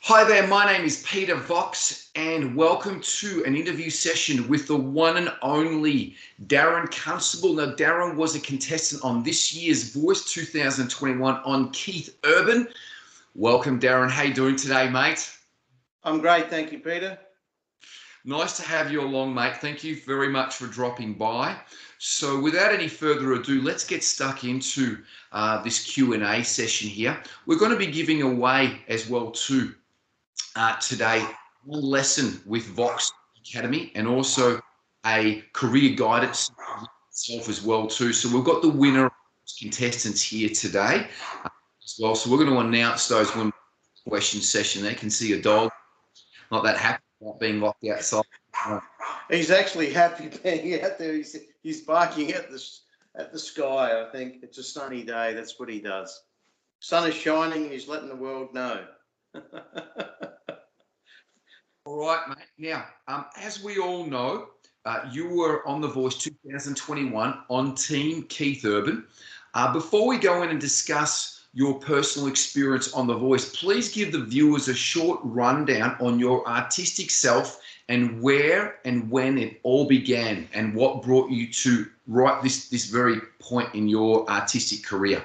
Hi there, my name is Peter Vox and welcome to an interview session with the one and only Darren Constable. Now, Darren was a contestant on this year's Voice 2021 on Keith Urban. Welcome, Darren. How you doing today, mate? I'm great, thank you, Peter. Nice to have you along, mate. Thank you very much for dropping by. So without any further ado, let's get stuck into this Q&A session here. We're going to be giving away as well too today one lesson with Vox Academy and also a career guidance itself as well too. So we've got the winner contestants here today as well. So we're going to announce those winners question session. They can see a dog, not that happy about being locked outside. He's actually happy being out there. He's barking at the sky. I think it's a sunny day. That's what he does. Sun is shining. He's letting the world know. All right, mate. Now, as we all know, you were on The Voice 2021 on Team Keith Urban. Before we go in and discuss your personal experience on The Voice, please give the viewers a short rundown on your artistic self and where and when it all began and what brought you to right this very point in your artistic career.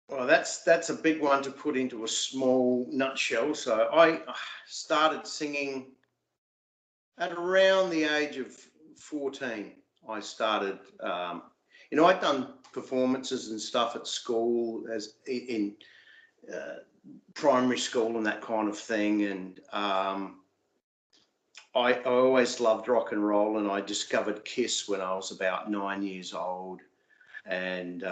Well, that's a big one to put into a small nutshell. So I started singing at around the age of 14. I started, I'd done performances and stuff at school, as in primary school and that kind of thing. And I always loved rock and roll, and I discovered Kiss when I was about 9 years old. And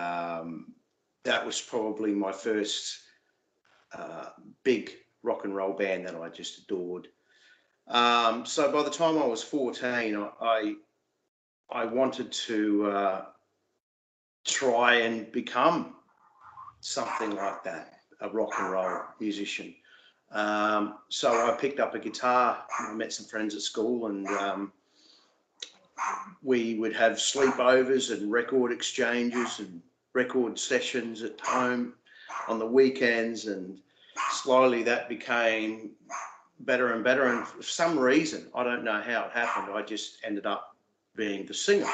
that was probably my first big rock and roll band that I just adored. So by the time I was 14, I wanted to try and become something like that, a rock and roll musician. So I picked up a guitar. I met some friends at school, and we would have sleepovers and record exchanges and record sessions at home on the weekends, and slowly that became better and better. And for some reason, I don't know how it happened, I just ended up being the singer.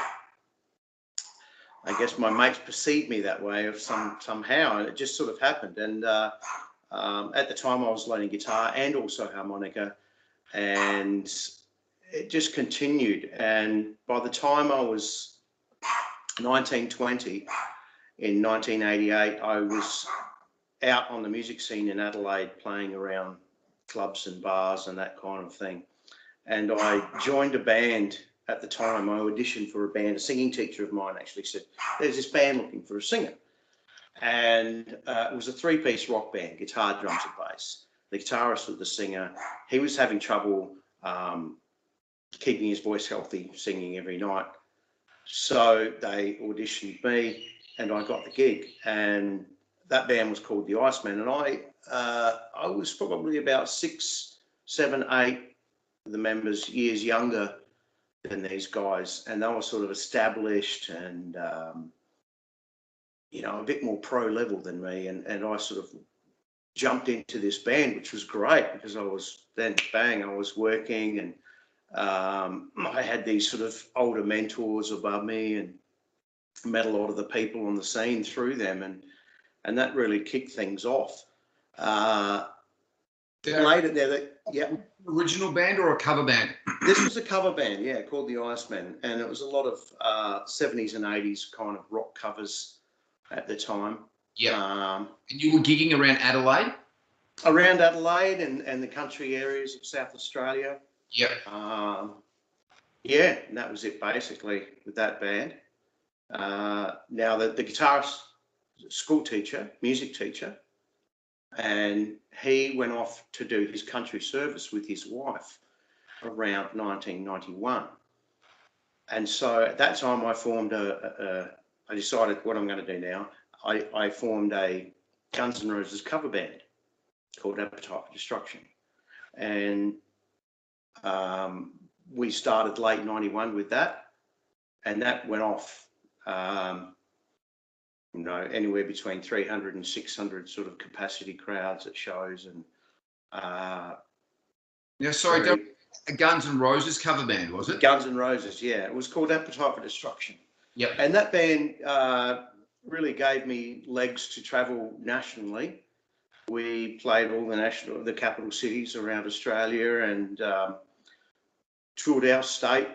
I guess my mates perceived me that way somehow, and it just sort of happened. And at the time I was learning guitar and also harmonica, and it just continued. And by the time I was 19, 20, in 1988, I was out on the music scene in Adelaide playing around clubs and bars and that kind of thing. And I joined a band at the time. I auditioned for a band. A singing teacher of mine actually said, there's this band looking for a singer. And it was a three-piece rock band, guitar, drums and bass. The guitarist was the singer. He was having trouble keeping his voice healthy, singing every night. So they auditioned me and I got the gig. And that band was called the Iceman. And I was probably about 6, 7, 8 of the members years younger than these guys. And they were sort of established and, a bit more pro level than me. And I sort of jumped into this band, which was great because I was working, and I had these sort of older mentors above me and met a lot of the people on the scene through them, and that really kicked things off. Later there, Original band or a cover band? This was a cover band, yeah, called the Iceman, and it was a lot of 70s and 80s kind of rock covers at the time. Yeah. And you were gigging around Adelaide? Around Adelaide and the country areas of South Australia. Yeah. And that was it basically with that band. Now the guitarist, school teacher, music teacher, and he went off to do his country service with his wife around 1991. And so at that time I formed I decided what I'm going to do now. I formed a Guns N' Roses cover band called Appetite for Destruction. And we started late 91 with that, and that went off anywhere between 300 and 600 sort of capacity crowds at shows, and Now, sorry, very a Guns N' Roses cover band, was it? Guns N' Roses, yeah. It was called Appetite for Destruction. Yep. And that band really gave me legs to travel nationally. We played all the capital cities around Australia and toured our state,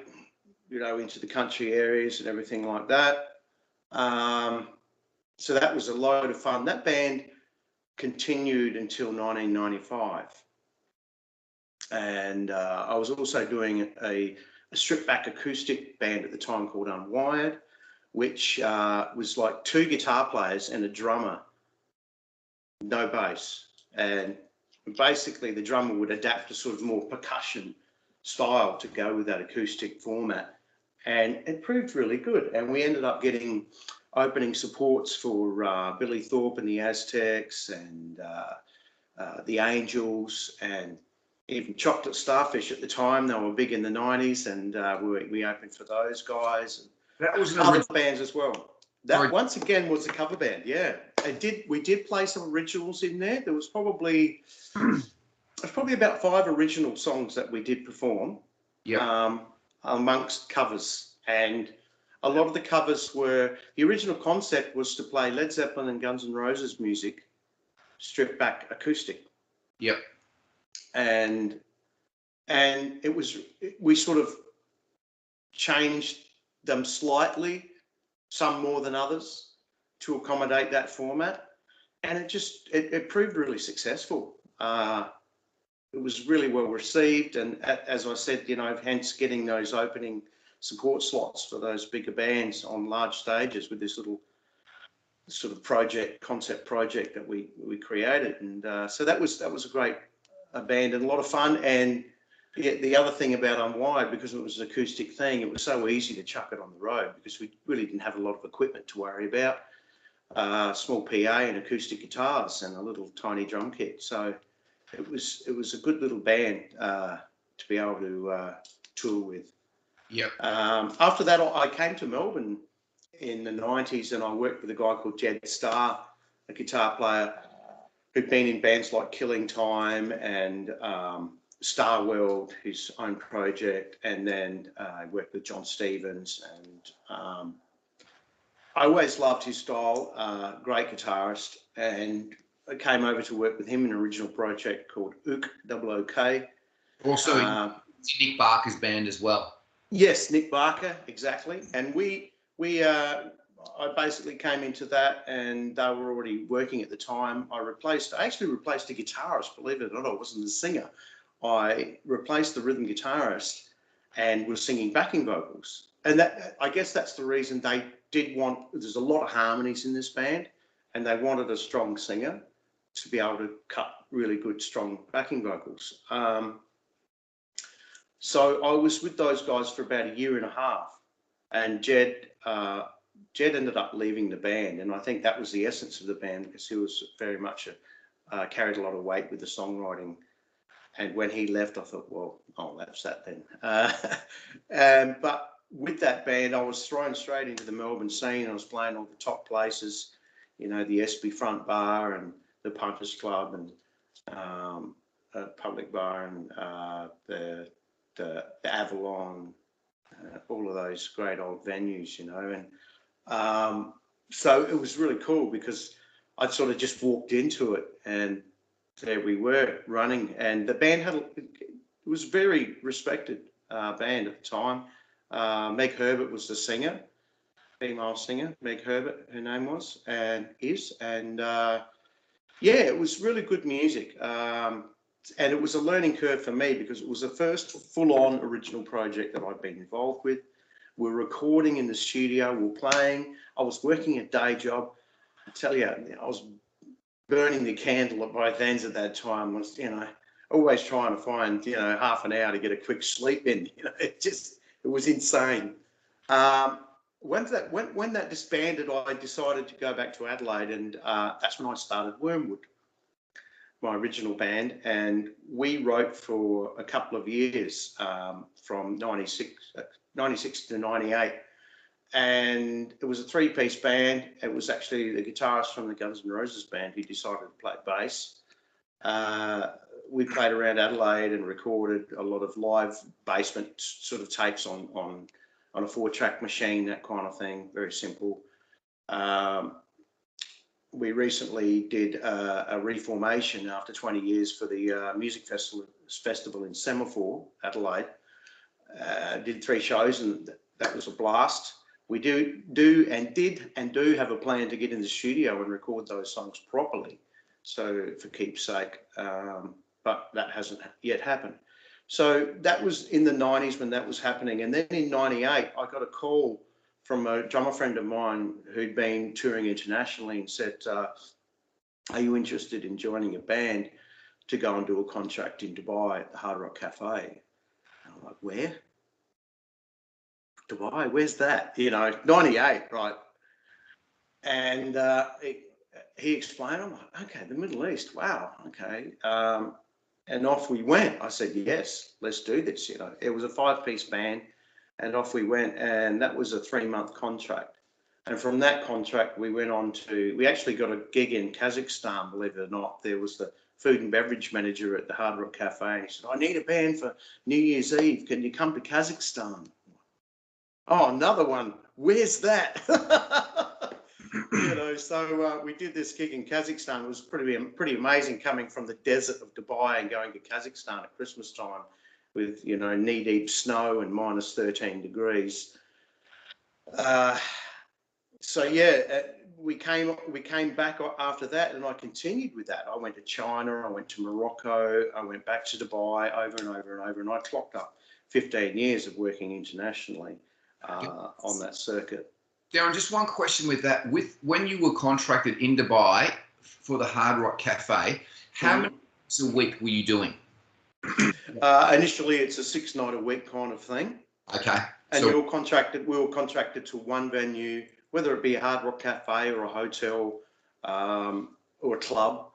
into the country areas and everything like that. So that was a load of fun. That band continued until 1995. And I was also doing a stripped back acoustic band at the time called Unwired, which was like 2 guitar players and a drummer, no bass. And basically the drummer would adapt a sort of more percussion style to go with that acoustic format. And it proved really good. And we ended up getting opening supports for Billy Thorpe and the Aztecs and the Angels and even Chocolate Starfish at the time. They were big in the 90s, and we opened for those guys. That was other bands as well. That once again was a cover band, yeah. We did play some originals in there. There was probably about 5 original songs that we did perform. Yeah. Amongst covers, and a lot of the covers were, the original concept was to play Led Zeppelin and Guns N' Roses music stripped back acoustic. Yep. And we sort of changed them slightly, some more than others, to accommodate that format, and it proved really successful. It was really well received, and as I said, hence getting those opening support slots for those bigger bands on large stages with this little sort of concept project that we created. And so that was a great band and a lot of fun. And the other thing about Unwired, because it was an acoustic thing, it was so easy to chuck it on the road because we really didn't have a lot of equipment to worry about. Small PA and acoustic guitars and a little tiny drum kit. So it was a good little band to be able to tour with. Yep. After that, I came to Melbourne in the 90s, and I worked with a guy called Jed Starr, a guitar player who'd been in bands like Killing Time and Star World, his own project, and then I worked with John Stevens, and I always loved his style, great guitarist, and I came over to work with him in an original project called Ook, OK. Also in Nick Barker's band as well. Yes, Nick Barker, exactly. And I basically came into that, and they were already working at the time. I actually replaced a guitarist, believe it or not. I wasn't the singer. I replaced the rhythm guitarist and was singing backing vocals. And I guess that's the reason they did there's a lot of harmonies in this band, and they wanted a strong singer to be able to cut really good, strong backing vocals. So I was with those guys for about 1.5 years, and Jed ended up leaving the band, and I think that was the essence of the band because he was very much carried a lot of weight with the songwriting. And when he left, I thought, well, that's that then. But with that band, I was thrown straight into the Melbourne scene. I was playing all the top places, the SB Front Bar and the Punters Club and Public Bar and the Avalon, all of those great old venues, and so it was really cool because I'd sort of just walked into it, and there we were running, and the band it was a very respected band at the time. Meg Herbert was the singer, female singer, Meg Herbert, her name was and is, and it was really good music. And it was a learning curve for me because it was the first full-on original project that I'd been involved with. We're recording in the studio, we're playing. I was working a day job. I tell you, I was burning the candle at both ends at that time. I was, always trying to find, half an hour to get a quick sleep in. It was insane. When that disbanded, I decided to go back to Adelaide, and that's when I started Wormwood, my original band, and we wrote for a couple of years, from 96 to 98, and it was a 3-piece band. It was actually the guitarist from the Guns N' Roses band who decided to play bass. We played around Adelaide and recorded a lot of live basement sort of tapes on a 4-track machine, that kind of thing. Very simple. We recently did a reformation after 20 years for the music festival in Semaphore, Adelaide. Did 3 shows, and that was a blast. We do have a plan to get in the studio and record those songs properly, so for keepsake, but that hasn't yet happened. So that was in the 90s when that was happening. And then in 98, I got a call from a drummer friend of mine who'd been touring internationally and said, are you interested in joining a band to go and do a contract in Dubai at the Hard Rock Cafe? And I'm like, where? Dubai, where's that? You know, 98, right? And he explained, I'm like, okay, the Middle East, wow, okay. And off we went. I said, yes, let's do this. You know, it was a 5-piece band, and off we went. And that was a 3-month contract. And from that contract, we went on to, we actually got a gig in Kazakhstan, believe it or not. There was the food and beverage manager at the Hard Rock Cafe. And he said, I need a band for New Year's Eve. Can you come to Kazakhstan? Oh, another one. Where's that? You know, so we did this gig in Kazakhstan. It was pretty amazing, coming from the desert of Dubai and going to Kazakhstan at Christmas time with, you know, knee-deep snow and minus 13 degrees. So yeah, we came back after that, and I continued with that. I went to China, I went to Morocco, I went back to Dubai over and over and over, and I clocked up 15 years of working internationally on that circuit. Darren, just one question with that. When you were contracted in Dubai for the Hard Rock Cafe, how many days a week were you doing? Initially, it's a 6-night-a-week kind of thing. Okay. And we were contracted to one venue, whether it be a Hard Rock Cafe or a hotel or a club.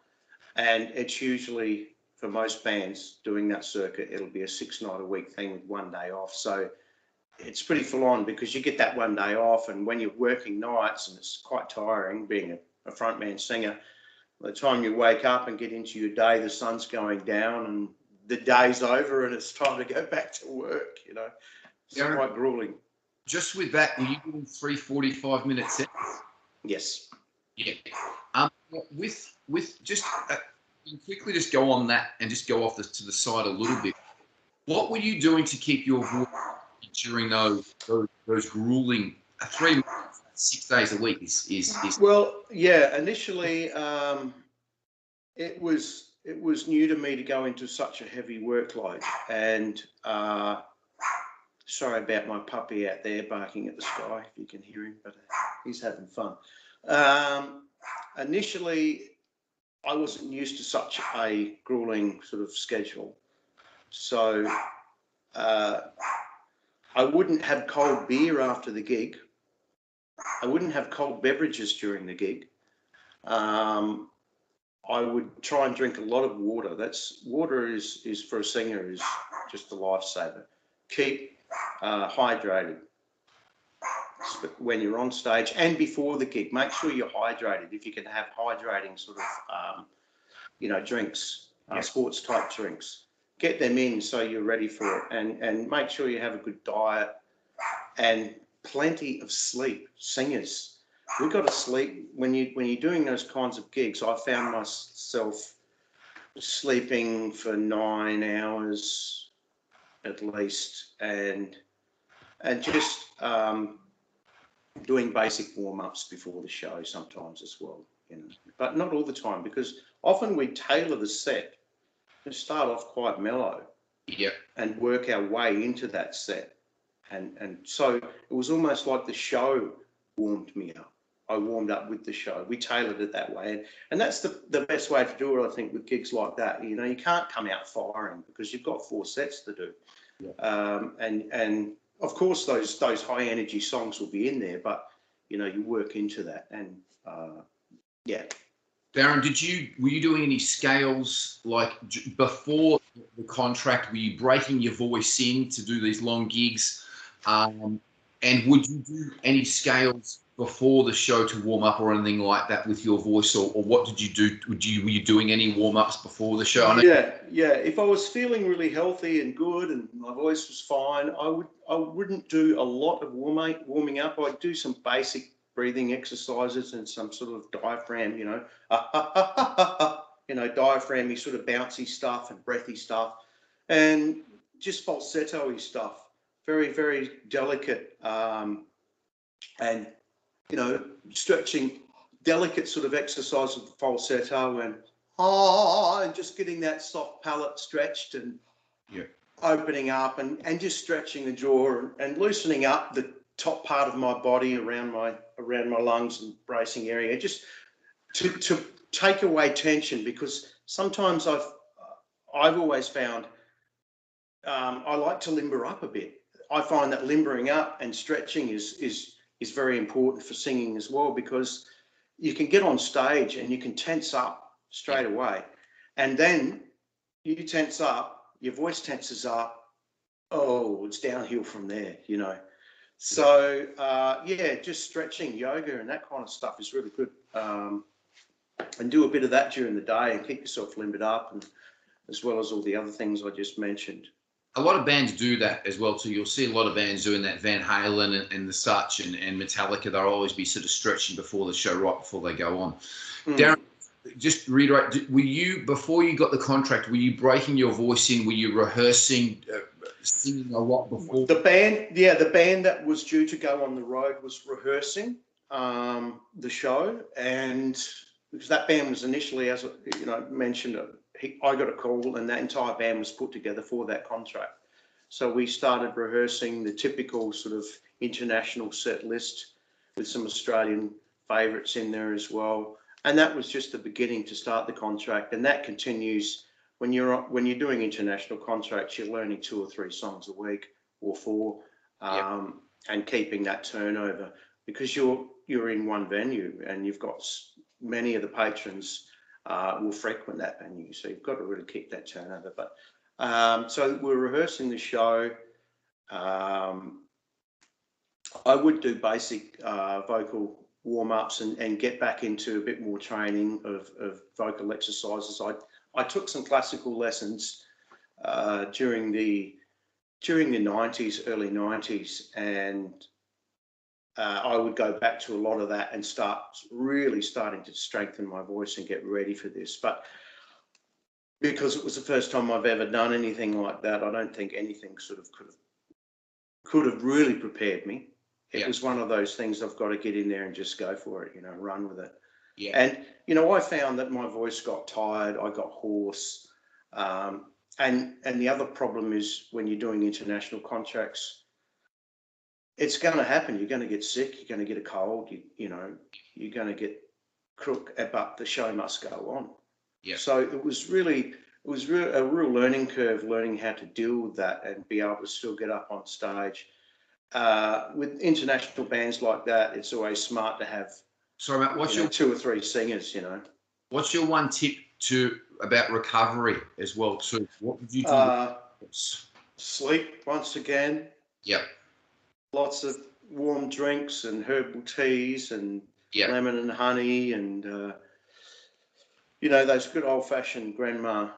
And it's usually, for most bands doing that circuit, it'll be a 6-night-a-week thing with 1 day off. So it's pretty full on, because you get that 1 day off, and when you're working nights, and it's quite tiring being a frontman singer, by the time you wake up and get into your day, the sun's going down and the day's over and it's time to go back to work, you know. It's quite grueling. Just with that, were you doing 3 45-minute sets? Yes. Yeah. With just quickly just go on that and just go off to the side a little bit. What were you doing to keep your voice during those grueling 3 months, 6 days a week is Well, yeah, initially it was new to me to go into such a heavy workload, and sorry about my puppy out there barking at the sky, if you can hear him, but he's having fun. Initially, I wasn't used to such a grueling sort of schedule, so I wouldn't have cold beer after the gig. I wouldn't have cold beverages during the gig. I would try and drink a lot of water. Water is for a singer is just a lifesaver. Keep hydrated when you're on stage and before the gig. Make sure you're hydrated. If you can have hydrating sort of, drinks, sports type drinks, get them in so you're ready for it, and make sure you have a good diet and plenty of sleep. Singers, we've got to sleep when you're doing those kinds of gigs. I found myself sleeping for 9 hours at least, and just doing basic warm-ups before the show sometimes as well, but not all the time, because often we tailor the set and start off quite mellow, and work our way into that set, and so it was almost like the show warmed me up. I warmed up with the show. We tailored it that way, and that's the best way to do it, I think, with gigs like that. You can't come out firing because you've got 4 sets to do, and of course those high energy songs will be in there, but you work into that, and Darren, were you doing any scales like before the contract? Were you breaking your voice in to do these long gigs? And would you do any scales before the show to warm up or anything like that with your voice, or what did you do? Were you doing any warm ups before the show? Yeah. If I was feeling really healthy and good and my voice was fine, I wouldn't do a lot of warming up. I'd do some basic breathing exercises and some sort of diaphragm, diaphragmy sort of bouncy stuff and breathy stuff, and just falsetto-y stuff. Very, very delicate, and stretching, delicate sort of exercise of the falsetto and just getting that soft palate stretched and opening up and just stretching the jaw and loosening up the top part of my body around my lungs and bracing area, just to take away tension, because sometimes I've always found I like to limber up a bit. I find that limbering up and stretching is very important for singing as well, because you can get on stage and you can tense up straight away, and then you tense up, your voice tenses up, it's downhill from there, So just stretching, yoga and that kind of stuff is really good, and do a bit of that during the day and keep yourself limbered up, and as well as all the other things I just mentioned. A lot of bands do that as well too. You'll see a lot of bands doing that, Van Halen and the such, and Metallica. They'll always be sort of stretching before the show, right before they go on. Darren, just reiterate, were you, before you got the contract, were you breaking your voice in? Were you rehearsing, singing a lot before? The band that was due to go on the road was rehearsing the show, and because that band was initially, as mentioned, I got a call and that entire band was put together for that contract. So we started rehearsing the typical sort of international set list with some Australian favourites in there as well. And that was just the beginning to start the contract. And that continues when you're doing international contracts, you're learning 2 or 3 songs a week or 4, and keeping that turnover, because you're in one venue and you've got many of the patrons will frequent that venue, so you've got to really keep that turnover. But so we're rehearsing the show. I would do basic vocal warm-ups and get back into a bit more training of vocal exercises. I took some classical lessons during the 90s, early 90s, and I would go back to a lot of that and starting to strengthen my voice and get ready for this. But because it was the first time I've ever done anything like that, I don't think anything sort of could have really prepared me. It was one of those things I've got to get in there and just go for it, run with it. Yeah. And, I found that my voice got tired, I got hoarse. And the other problem is when you're doing international contracts, it's going to happen. You're going to get sick. You're going to get a cold. You're going to get crook, but the show must go on. Yeah. So it was a real learning curve, learning how to deal with that and be able to still get up on stage. With international bands like that, it's always smart to have. Sorry, Matt, what's your 2 or 3 singers? What's your one tip about recovery as well too? What would you do? Sleep once again. Yep. Lots of warm drinks and herbal teas and lemon and honey and, those good old-fashioned grandma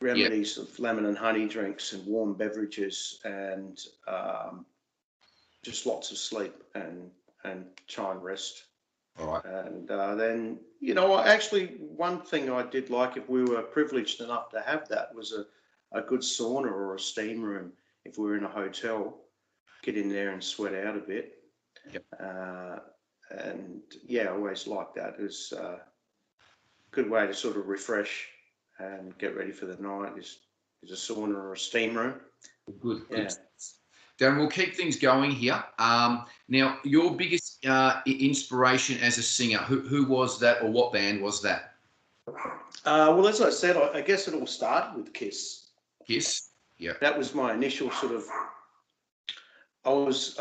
remedies of lemon and honey drinks and warm beverages, and just lots of sleep and try and rest. All right. And then, actually one thing I did like, if we were privileged enough to have that, was a good sauna or a steam room if we were in a hotel. Get in there and sweat out a bit. Yep. I always liked that. It was a good way to sort of refresh and get ready for the night is a sauna or a steam room. Good. Darren, we'll keep things going here. Now, your biggest inspiration as a singer, who was that, or what band was that? Well, as I said, I guess it all started with Kiss. Kiss, yeah. That was my initial sort of. I was,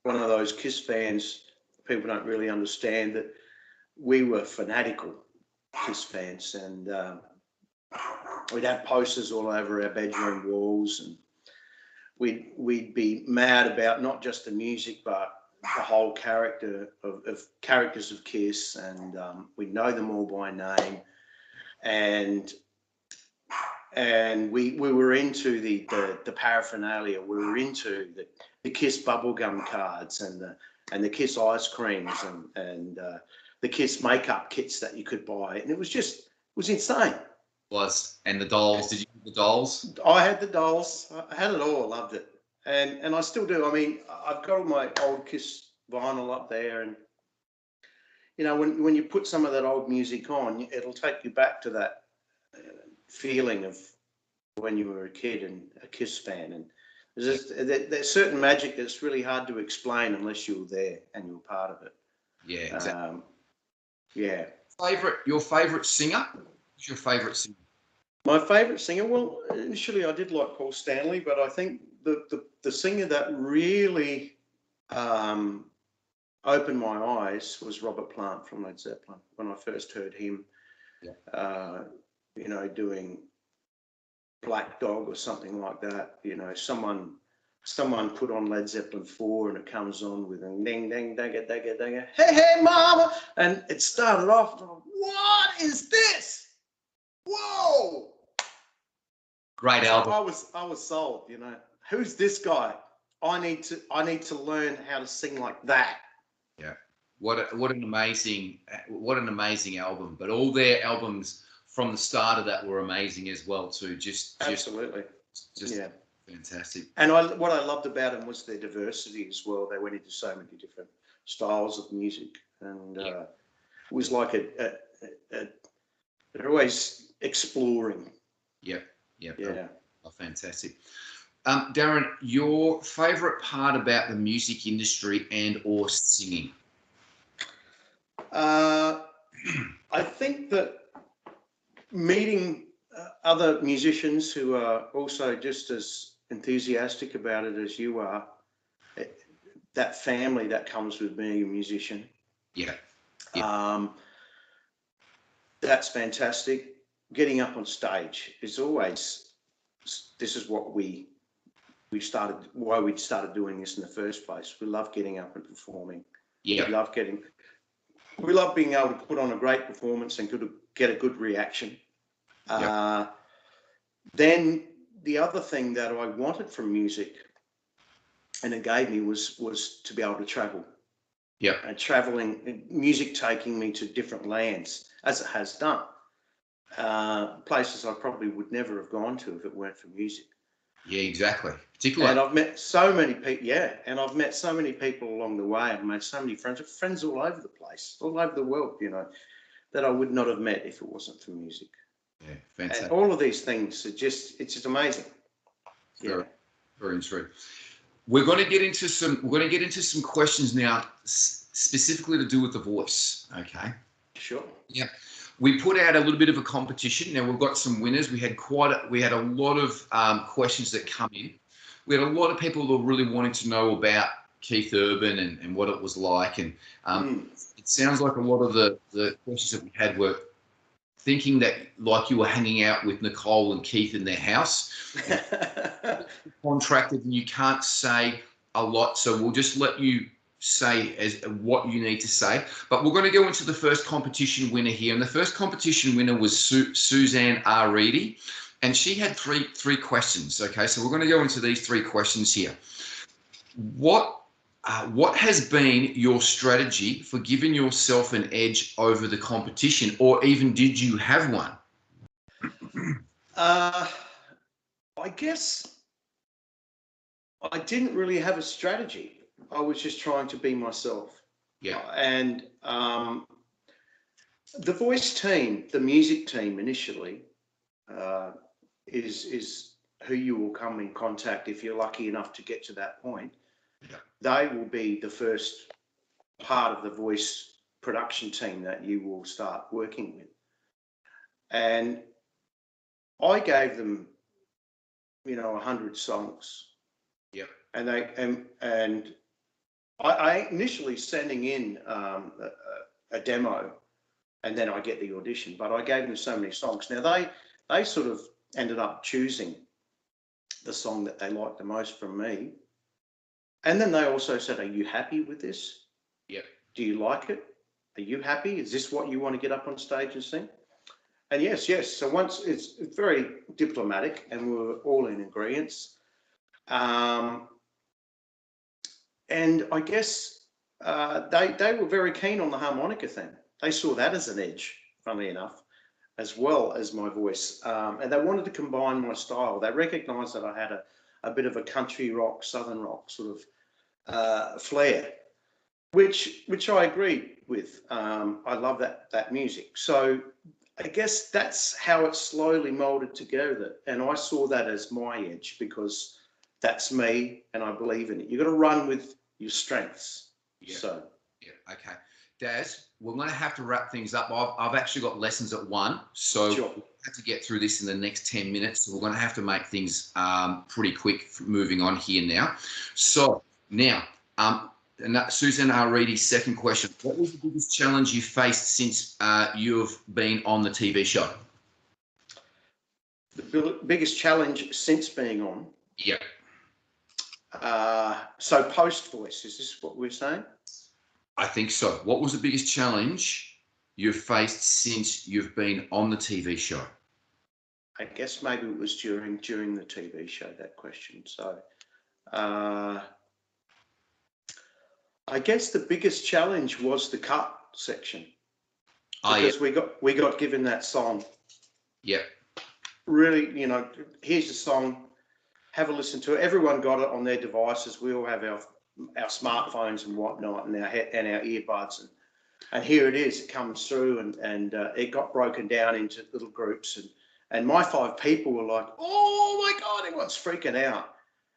one of those Kiss fans. People don't really understand that we were fanatical Kiss fans, and we'd have posters all over our bedroom walls, and we'd be mad about not just the music, but the whole characters of Kiss, and we know them all by name, and we were into the paraphernalia. We were into the Kiss bubblegum cards and the Kiss ice creams and the Kiss makeup kits that you could buy, and it was insane. And the dolls. Did you have the dolls? I had the dolls. I had it all. I loved it, and I still do. I mean, I've got all my old Kiss vinyl up there, and you know, when you put some of that old music on, it'll take you back to that feeling of when you were a kid and a Kiss fan. And there's certain magic that's really hard to explain unless you were there and you were part of it. Yeah, exactly. Yeah. Your favourite singer? Who's your favourite singer? My favourite singer? Well, initially I did like Paul Stanley, but I think the singer that really opened my eyes was Robert Plant from Led Zeppelin. When I first heard him, you know, doing Black Dog or something like that, you know, someone put on Led Zeppelin 4 and it comes on with a ding ding dagga dagga dagga, hey mama, and it started off, and I'm like, what is this? Whoa! Great album. I was sold, you know. Who's this guy? I need to learn how to sing like that. Yeah. What an amazing album. But all their albums from the start of that were amazing as well too. Absolutely. Just yeah. Fantastic. And what I loved about them was their diversity as well. They went into so many different styles of music, and it was like they're always exploring. Yeah. Yeah. Oh, fantastic. Darren, your favourite part about the music industry and or singing? I think that meeting other musicians who are also just as enthusiastic about it as you are, that family that comes with being a musician. Yeah. That's fantastic. Getting up on stage is always, this is what why we started doing this in the first place. We love getting up and performing. Yeah. We love being able to put on a great performance and get a good reaction. Then the other thing that I wanted from music, and it gave me, was to be able to travel. Yeah. And traveling, music taking me to different lands, as it has done. Places I probably would never have gone to if it weren't for music. Yeah, exactly. Particularly. And I've met so many people. Yeah, and I've met so many people along the way. I've made so many friends all over the place, all over the world. You know, that I would not have met if it wasn't for music. Yeah, fantastic. And all of these things it's just amazing. Very, very true. We're going to get into some questions now, specifically to do with the voice. Okay. Sure. Yeah. We put out a little bit of a competition. Now we've got some winners. We had a lot of questions that come in. We had a lot of people that were really wanting to know about Keith Urban and what it was like. And it sounds like a lot of the questions that we had were thinking that like you were hanging out with Nicole and Keith in their house. Contracted and you can't say a lot. So we'll just let you say as what you need to say. But we're going to go into the first competition winner here. And the first competition winner was Suzanne R. Reedy. And she had three questions. Okay, so we're going to go into these three questions here. What has been your strategy for giving yourself an edge over the competition, or even did you have one? I guess I didn't really have a strategy. I was just trying to be myself. Yeah. And the voice team, the music team initially, is who you will come in contact if you're lucky enough to get to that point. Yeah. They will be the first part of the voice production team that you will start working with. And I gave them, 100 songs. Yep. And I initially sending in a demo, and then I get the audition. But I gave them so many songs. Now they sort of ended up choosing the song that they liked the most from me. And then they also said, "Are you happy with this? Yep. Do you like it? Are you happy? Is this what you want to get up on stage and sing?" And yes. So once it's very diplomatic, and we were all in agreement. And I guess they were very keen on the harmonica thing. They saw that as an edge, funnily enough, as well as my voice. And they wanted to combine my style. They recognised that I had a bit of a country rock, southern rock sort of flair, which I agreed with. I love that music. So I guess that's how it slowly moulded together. And I saw that as my edge because that's me and I believe in it. You've got to run with your strengths. Yeah. So. Yeah. Okay. Daz, we're going to have to wrap things up. I've actually got lessons at 1, so Sure. we'll have to get through this in the next 10 minutes. So we're going to have to make things pretty quick moving on here now. So now, Susan R. Reedy's second question. What was the biggest challenge you faced since you've been on the TV show? The biggest challenge since being on? Yeah. So post voice, is this what we're saying? I think so. What was the biggest challenge you've faced since you've been on the TV show? I guess maybe it was during the TV show, that question. So I guess the biggest challenge was the cut section. Because we got given that song. Yeah. Really, here's the song. Have a listen to it. Everyone got it on their devices. We all have our smartphones and whatnot, and our earbuds, and here it is. It comes through, and it got broken down into little groups, and my 5 people were like, "Oh my God!" Everyone's freaking out,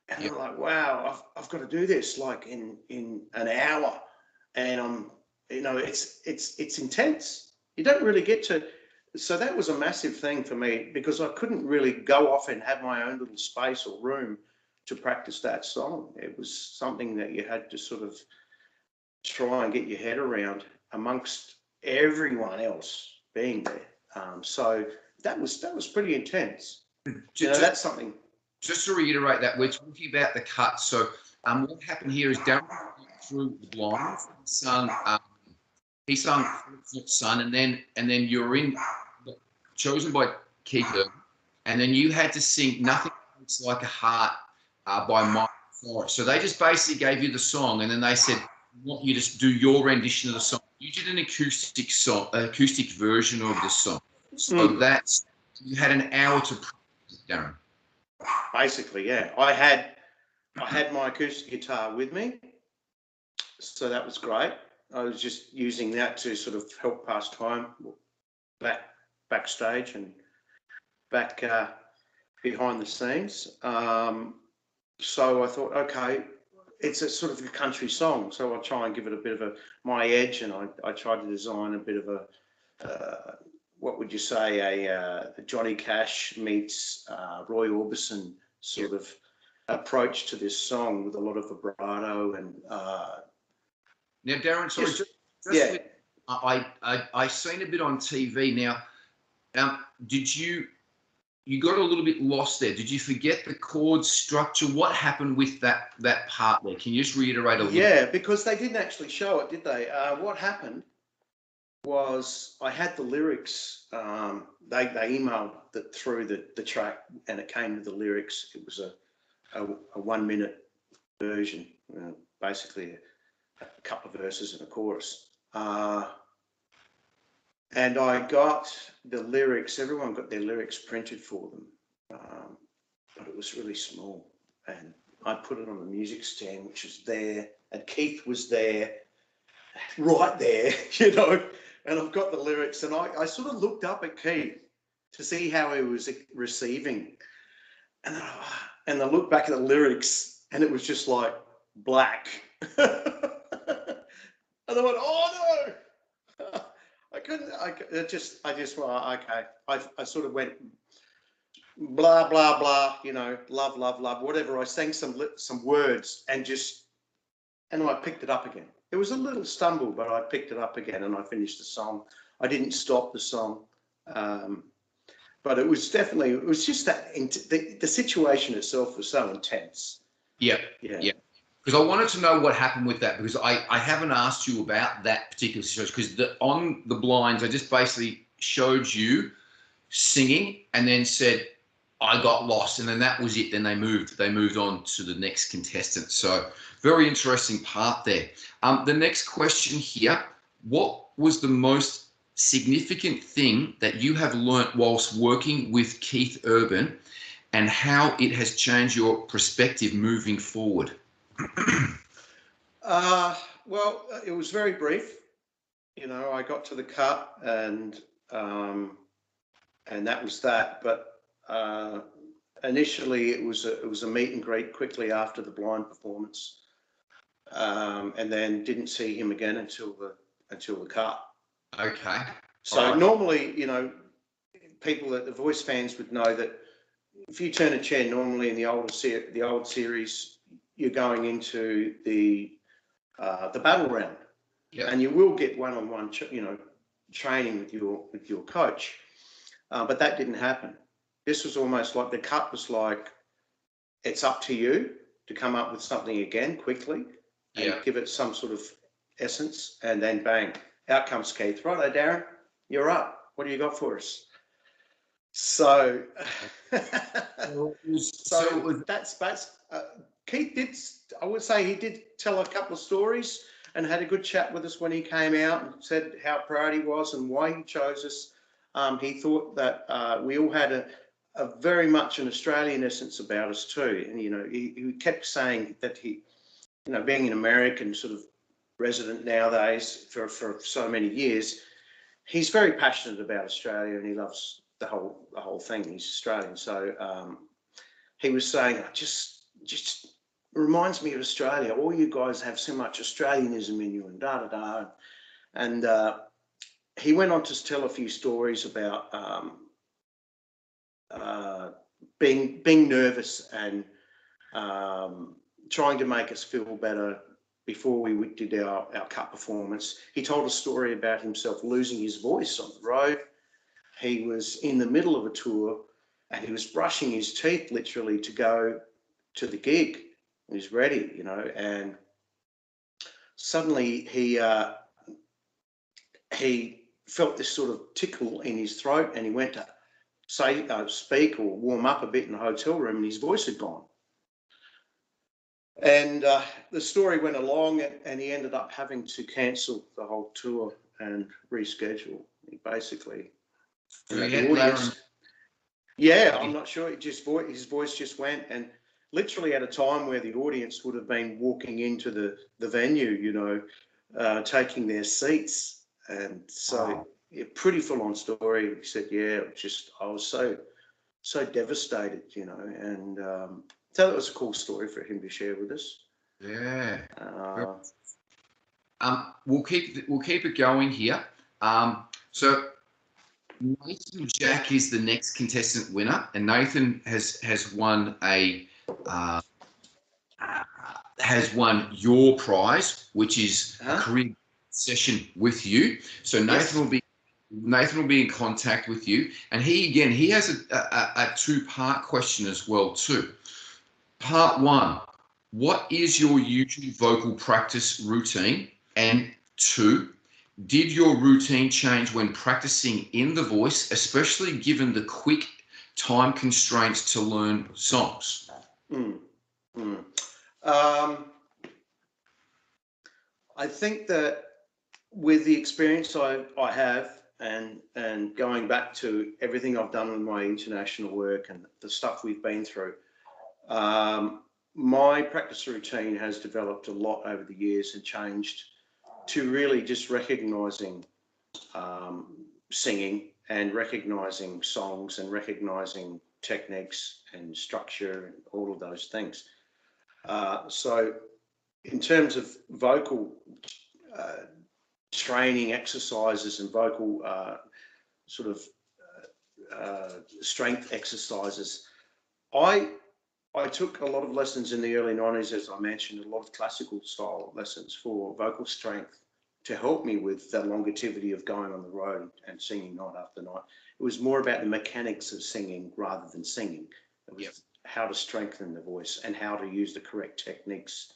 and I'm like, "Wow, I've got to do this like in an hour," and it's intense. You don't really get to. So that was a massive thing for me because I couldn't really go off and have my own little space or room to practice that song. It was something that you had to sort of try and get your head around amongst everyone else being there. So that was pretty intense. That's something. Just to reiterate that, we're talking about the cut. So what happened here is Darren through the lines. He sung Son, and then you're in chosen by Keith, and then you had to sing Nothing Looks Like a Heart by Mike Forrest. So they just basically gave you the song, and then they said, "We want you to do your rendition of the song." You did an acoustic version of the song. So that's, you had an hour to practice, Darren. Basically, yeah. I had my acoustic guitar with me, so that was great. I was just using that to sort of help pass time backstage and back behind the scenes. So I thought, okay, it's a sort of a country song, so I'll try and give it a bit of my edge, and I tried to design a bit of a what would you say, a Johnny Cash meets Roy Orbison sort of approach to this song with a lot of vibrato and. Now, Darren, sorry, I seen a bit on TV. Now, did you got a little bit lost there? Did you forget the chord structure? What happened with that part there? Can you just reiterate a little? Yeah, because they didn't actually show it, did they? What happened was I had the lyrics. They emailed it through the track, and it came with the lyrics. It was a 1-minute version, basically. A couple of verses and a chorus, and I got the lyrics. Everyone got their lyrics printed for them, but it was really small, and I put it on the music stand, which was there, and Keith was there, right there, and I've got the lyrics, and I sort of looked up at Keith to see how he was receiving, and I looked back at the lyrics, and it was just like black. And I went, "Oh no!" I couldn't. I just well, okay. I sort of went blah blah blah. Love, love, love, whatever. I sang some words and I picked it up again. It was a little stumble, but I picked it up again and I finished the song. I didn't stop the song, but it was just that the situation itself was so intense. Yeah. Yeah. Because I wanted to know what happened with that, because I haven't asked you about that particular situation, because on the blinds, I just basically showed you singing and then said, I got lost, and then that was it. Then they moved on to the next contestant. So very interesting part there. The next question here, what was the most significant thing that you have learnt whilst working with Keith Urban, and how it has changed your perspective moving forward? Well, it was very brief. You know, I got to the cut, and that was that. But initially, it was a meet and greet quickly after the blind performance, and then didn't see him again until the cut. Okay. So normally, you know, people that the Voice fans would know that if you turn a chair normally in the old series, you're going into the battle round, and you will get one-on-one, training with your coach, but that didn't happen. This was almost like the cut was like, it's up to you to come up with something again quickly and give it some sort of essence, and then bang, out comes Keith. Righto, Darren, you're up. What do you got for us? So, that's Keith did. I would say he did tell a couple of stories and had a good chat with us when he came out and said how proud he was and why he chose us. He thought that we all had a very much an Australian essence about us too, and you know he kept saying that he, you know, being an American sort of resident nowadays for so many years, he's very passionate about Australia and he loves the whole thing. He's Australian, so he was saying, just reminds me of Australia. All you guys have so much Australianism in you, and da da da. And he went on to tell a few stories about being nervous and trying to make us feel better before we did our cut performance. He told a story about himself losing his voice on the road. He was in the middle of a tour and he was brushing his teeth literally to go to the gig. He was ready, you know, and suddenly he felt this sort of tickle in his throat, and he went to speak or warm up a bit in the hotel room, and his voice had gone. And the story went along, and he ended up having to cancel the whole tour and reschedule. He basically, the audience. Yeah, I'm not sure. His voice just went, and literally at a time where the audience would have been walking into the venue, you know, taking their seats, and so pretty full-on story. He said, "Yeah, I was so devastated, you know," and so that was a cool story for him to share with us. Yeah. We'll keep it going here. So Nathan Jack is the next contestant winner, and Nathan has won your prize, which is a career session with you. So Nathan will be in contact with you, and he has a two-part question as well too. Part one, what is your usual vocal practice routine? And two, did your routine change when practicing in The Voice, especially given the quick time constraints to learn songs? I think that with the experience I have, and going back to everything I've done with my international work and the stuff we've been through, my practice routine has developed a lot over the years and changed to really just recognising singing and recognising songs and recognising techniques and structure and all of those things. So in terms of vocal training exercises and vocal sort of strength exercises, I took a lot of lessons in the early 90s, as I mentioned, a lot of classical style lessons for vocal strength to help me with the longevity of going on the road and singing night after night. It was more about the mechanics of singing rather than singing. It was how to strengthen the voice and how to use the correct techniques.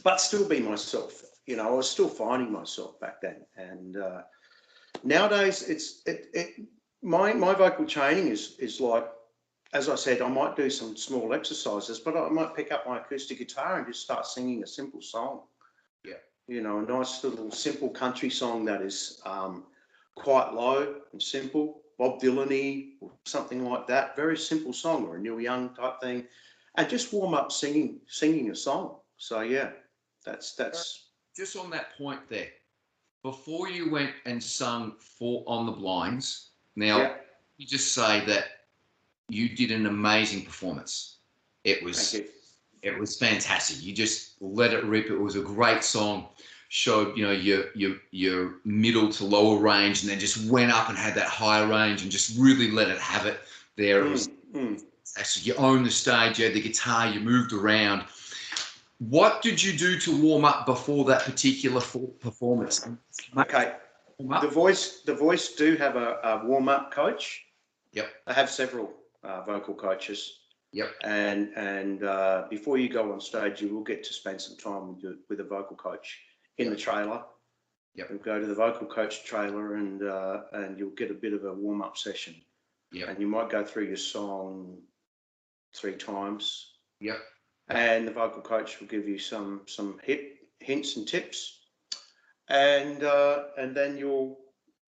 But still be myself. You know, I was still finding myself back then. And nowadays, my vocal training is like, as I said, I might do some small exercises, but I might pick up my acoustic guitar and just start singing a simple song. Yeah. You know, a nice little simple country song that is quite low and simple, Bob Dylan-y or something like that. Very simple song, or a Neil Young type thing, and just warm up singing a song. So yeah, that's just on that point there. Before you went and sung for On the Blinds, now you just say that you did an amazing performance. It was fantastic. You just let it rip. It was a great song. Showed, you know, your middle to lower range, and then just went up and had that higher range and just really let it have it there. It was actually, you owned the stage, you had the guitar, you moved around. What did you do to warm up before that particular performance? Okay. The Voice do have a warm-up coach. Yep. I have several vocal coaches. Yep. And before you go on stage, you will get to spend some time with a vocal coach in the trailer. Yep. And go to the vocal coach trailer, and you'll get a bit of a warm-up session. Yep. And you might go through your song 3 times. Yep. And the vocal coach will give you some hints and tips, and then you'll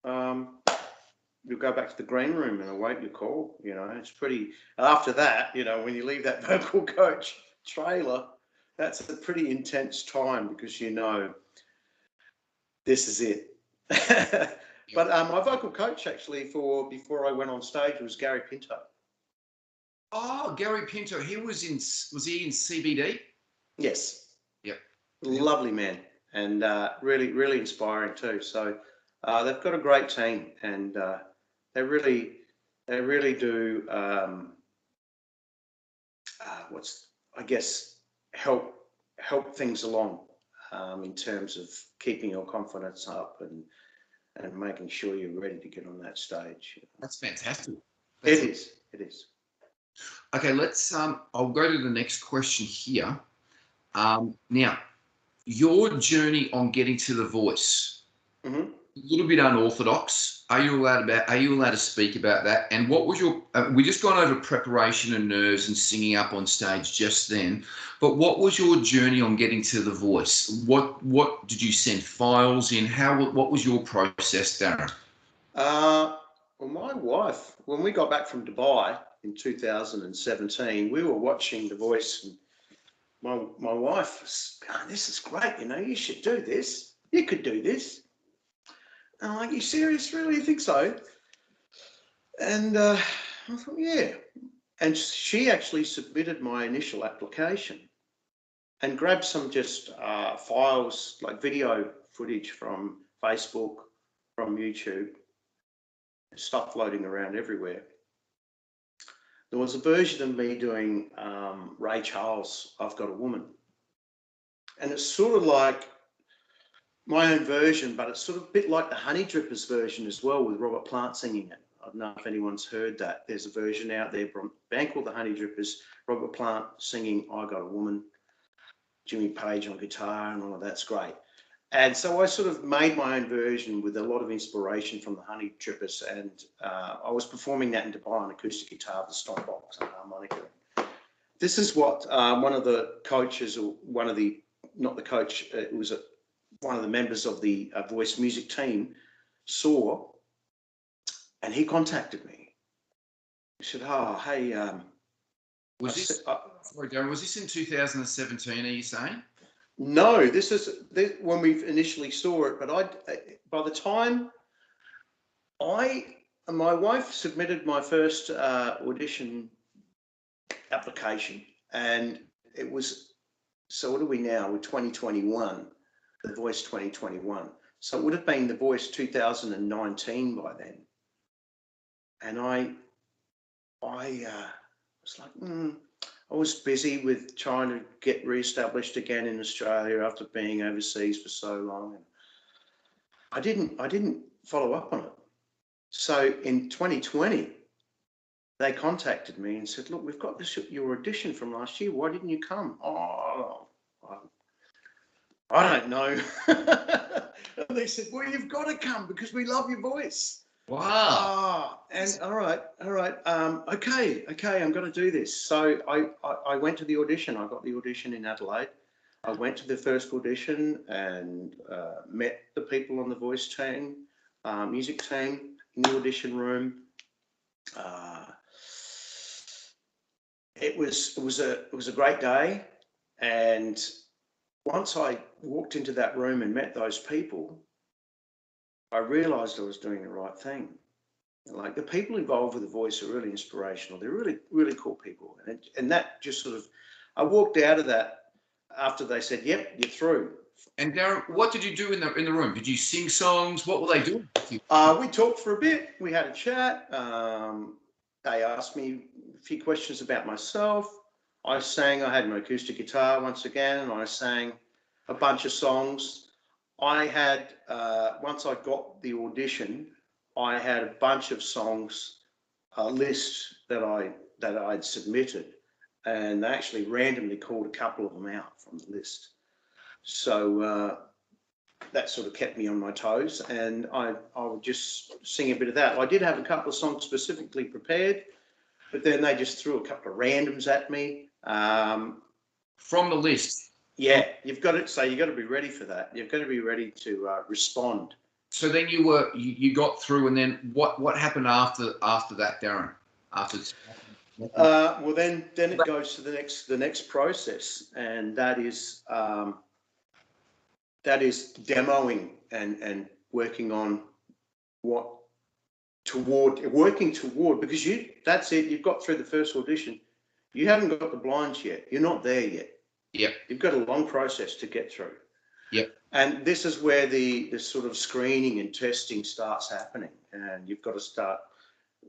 go back to the green room and await your call. You know, it's pretty. After that, you know, when you leave that vocal coach trailer, that's a pretty intense time, because you know this is it. But my vocal coach actually before I went on stage was Gary Pinto. Oh, Gary Pinto. Was he in CBD? Yes. Yep. Lovely man, and really, really inspiring too. So they've got a great team, and they really do. Help things along in terms of keeping your confidence up and making sure you're ready to get on that stage. That's fantastic. It is. Okay, let's. I'll go to the next question here. Now, your journey on getting to The Voice, a little bit unorthodox. Are you allowed to speak about that? And what was your? We just gone over preparation and nerves and singing up on stage just then. But what was your journey on getting to The Voice? What did you send files in? What was your process, Darren? Well, my wife, when we got back from Dubai in 2017, we were watching The Voice, and my wife was, "Oh, this is great, you know, you should do this. You could do this." And I'm like, "You serious? Really? You think so?" And I thought, yeah. And she actually submitted my initial application and grabbed some just files, like video footage from Facebook, from YouTube, stuff floating around everywhere. There was a version of me doing Ray Charles, I've Got a Woman. And it's sort of like my own version, but it's sort of a bit like the Honey Drippers version as well, with Robert Plant singing it. I don't know if anyone's heard that. There's a version out there from a band called the Honey Drippers, Robert Plant singing I Got a Woman, Jimmy Page on guitar, and all of that's great. And so I sort of made my own version with a lot of inspiration from the Honey Drippers, and I was performing that in Dubai on acoustic guitar, the stop box and harmonica. This is what one of the coaches, or one of the, not the coach, it was one of the members of the Voice music team saw, and he contacted me. He said, "Oh, hey." Sorry, Darren, was this in 2017, are you saying? No, this is when we initially saw it, but by the time my wife submitted my first audition application, and it was, so what are we now? We're 2021, The Voice 2021. So it would have been The Voice 2019 by then. And I was like, I was busy with trying to get re-established again in Australia after being overseas for so long. And I didn't follow up on it. So in 2020, they contacted me and said, "Look, we've got your audition from last year. Why didn't you come?" Oh, I don't know. And they said, "Well, you've got to come because we love your voice." Wow. And all right. Okay, I'm going to do this. So I went to the audition. I got the audition in Adelaide. I went to the first audition and met the people on the voice team, music team in the audition room. It was a great day, and once I walked into that room and met those people, I realised I was doing the right thing. Like, the people involved with the voice are really inspirational. They're really, really cool people. And that just sort of, I walked out of that after they said, "Yep, you're through." And Darren, what did you do in the room? Did you sing songs? What were they doing? We talked for a bit. We had a chat. They asked me a few questions about myself. I sang. I had my acoustic guitar once again, and I sang a bunch of songs. I had, once I got the audition, I had a bunch of songs, a list that I'd submitted, and they actually randomly called a couple of them out from the list. So that sort of kept me on my toes, and I would just sing a bit of that. I did have a couple of songs specifically prepared, but then they just threw a couple of randoms at me. From the list? Yeah, you've got to be ready for that. You've got to be ready to respond. So then you got through, and then what happened after that, Darren? Well, then it goes to the next process, and that is demoing and working on working toward, because that's it. You've got through the first audition. You haven't got the blinds yet. You're not there yet. Yep. You've got a long process to get through. Yep. And this is where the sort of screening and testing starts happening, and you've got to start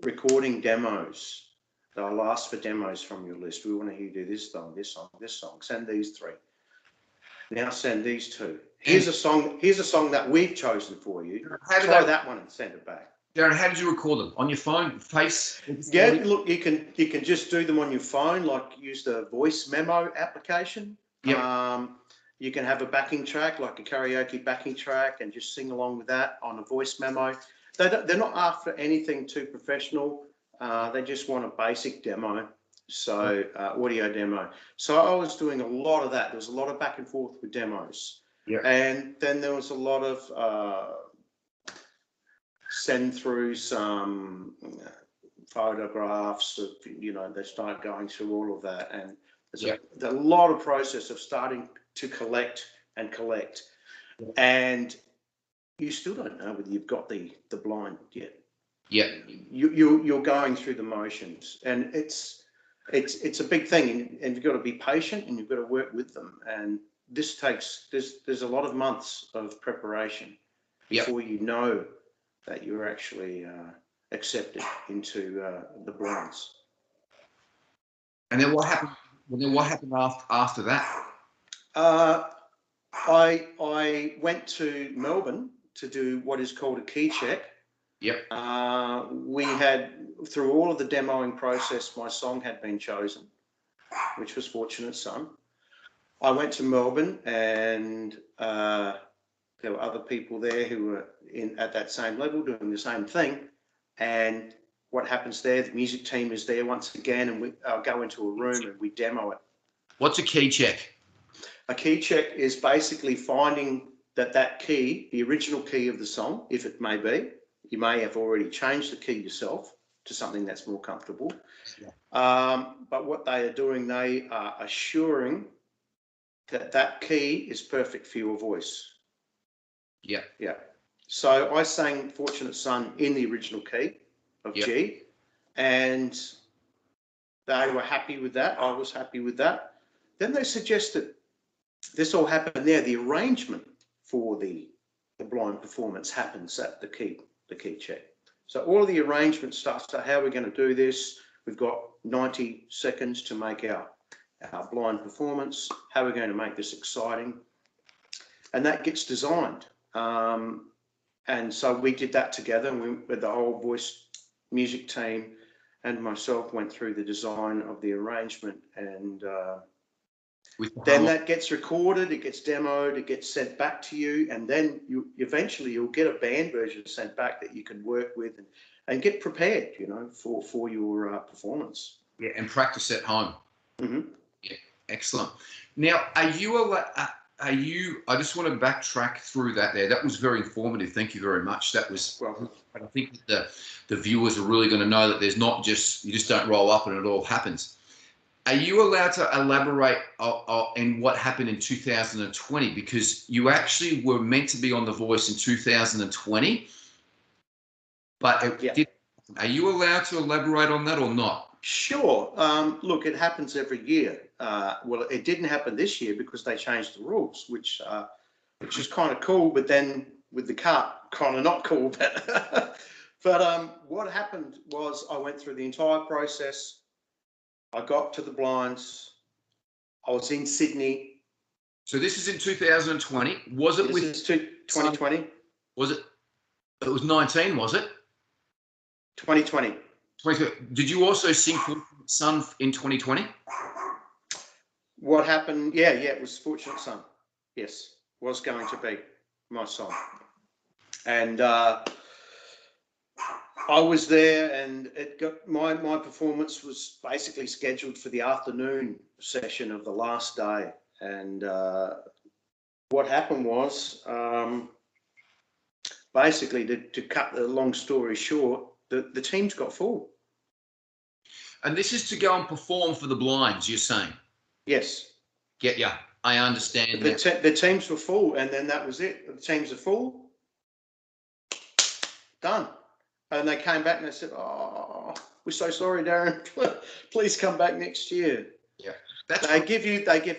recording demos. They'll ask for demos from your list. We want to hear you do this song, this song, this song. Send these 3. Now send these 2. Here's a song that we've chosen for you. Try that one and send it back. Darren, how did you record them? On your phone, face? Yeah, look, you can just do them on your phone, like use the voice memo application. Yep. You can have a backing track, like a karaoke backing track, and just sing along with that on a voice memo. They're not after anything too professional. They just want a basic demo, so audio demo. So I was doing a lot of that. There was a lot of back and forth with demos. Yeah. And then there was a lot of send through some photographs of, they start going through all of that. And there's a lot of process of starting to collect. Yeah. And you still don't know whether you've got the blind yet. Yeah. You're going through the motions, and it's a big thing, and you've got to be patient, and you've got to work with them. And this takes, there's a lot of months of preparation before you know that you're actually accepted into the blinds. And then what happened? What happened after that? I went to Melbourne to do what is called a key check. Yep. We had, through all of the demoing process, my song had been chosen, which was Fortunate Son. I went to Melbourne, and there were other people there who were at that same level doing the same thing. And what happens there, the music team is there once again, and we go into a room and we demo it. What's a key check? A key check is basically finding that key, the original key of the song, if it may be. You may have already changed the key yourself to something that's more comfortable. Yeah. But what they are doing, they are assuring that key is perfect for your voice. Yeah. Yeah. So I sang Fortunate Son in the original key of G, and they were happy with that. I was happy with that. Then they suggested this all happened there. The arrangement for the blind performance happens at the key check. So all of the arrangement starts to how we're going to do this. We've got 90 seconds to make our our blind performance, how we're going to make this exciting, and that gets designed. And so we did that together, and we, with the whole voice music team and myself, went through the design of the arrangement, and then that gets recorded, it gets demoed, it gets sent back to you, and then you eventually you'll get a band version sent back that you can work with and get prepared, you know, for your performance. Yeah, and practice at home. Mm-hmm. Yeah, excellent. Now, are you I just want to backtrack through that there. That was very informative. Thank you very much. That was, Well, I think that the viewers are really going to know that there's not just, you just don't roll up and it all happens. Are you allowed to elaborate on what happened in 2020? Because you actually were meant to be on The Voice in 2020, but it didn't. Are you allowed to elaborate on that or not? Sure. Look, it happens every year. Well, it didn't happen this year because they changed the rules, which is kind of cool, but then with the cut, kind of not cool. But what happened was I went through the entire process. I got to the blinds. I was in Sydney. So this is in 2020. Was it this is 2020? Was it? It was 19, was it? 2020. 2020. Did you also sing Fortunate Son in 2020? What happened? Yeah, it was Fortunate Son. Yes, was going to be my song. And I was there, and it got my performance was basically scheduled for the afternoon session of the last day. And what happened was, basically, to cut the long story short, the teams got full. And this is to go and perform for the blinds, you're saying? Yes. Get ya. I understand that. The teams were full, and then that was it. The teams are full. Done. And they came back and they said, "Oh, we're so sorry, Darren. Please come back next year." Yeah. They give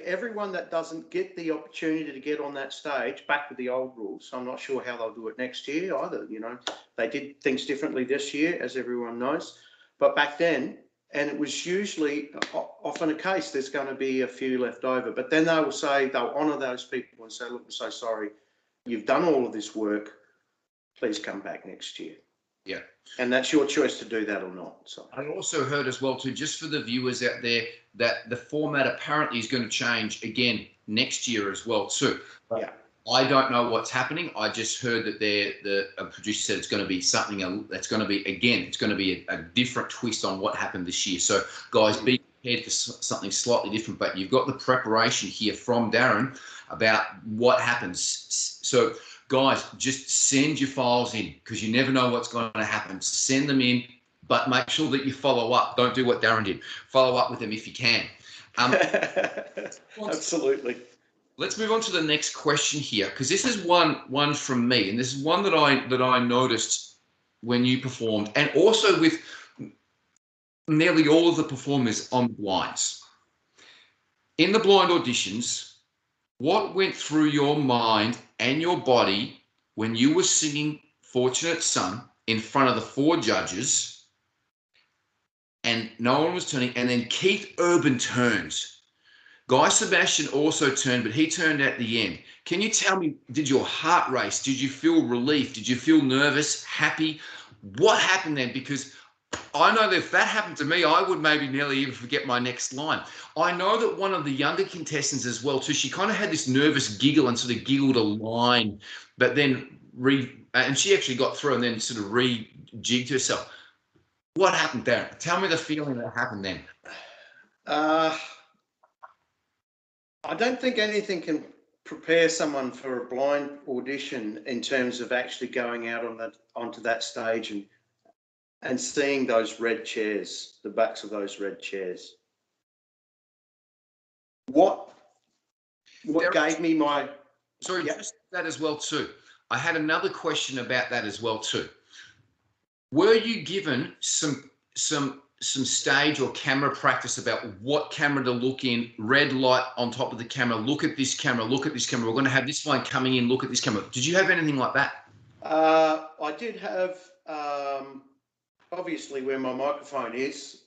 everyone that doesn't get the opportunity to get on that stage back with the old rules. I'm not sure how they'll do it next year either. You know, they did things differently this year, as everyone knows. But back then, and it was usually often a case, there's going to be a few left over. But then they will say, they'll honour those people and say, "Look, we're so sorry. You've done all of this work. Please come back next year." Yeah. And that's your choice to do that or not. So I also heard as well too, just for the viewers out there, that the format apparently is going to change again next year as well too. But yeah. I don't know what's happening. I just heard that the producer said it's going to be something that's going to be, again, it's going to be a different twist on what happened this year. So guys, be prepared for something slightly different, but you've got the preparation here from Darren about what happens. So guys, just send your files in, because you never know what's going to happen. Send them in, but make sure that you follow up. Don't do what Darren did. Follow up with them if you can. Absolutely. Let's move on to the next question here, because this is one from me, and this is one that I noticed when you performed, and also with nearly all of the performers on blinds. In the blind auditions, what went through your mind and your body when you were singing Fortunate Son in front of the 4 judges and no one was turning, and then Keith Urban turns? Guy Sebastian also turned, but he turned at the end. Can you tell me, did your heart race? Did you feel relief? Did you feel nervous, happy? What happened then? Because I know that if that happened to me, I would maybe nearly even forget my next line. I know that one of the younger contestants as well too, she kind of had this nervous giggle and sort of giggled a line, but then and she actually got through and then sort of rejigged herself. What happened there? Tell me the feeling that happened then. I don't think anything can prepare someone for a blind audition in terms of actually going out onto that stage and seeing those red chairs, the backs of those red chairs. What gave me my... Sorry, just that as well too. I had another question about that as well too. Were you given some stage or camera practice about what camera to look in, red light on top of the camera, look at this camera, look at this camera, we're going to have this one coming in, look at this camera? Did you have anything like that? I did have... obviously, where my microphone is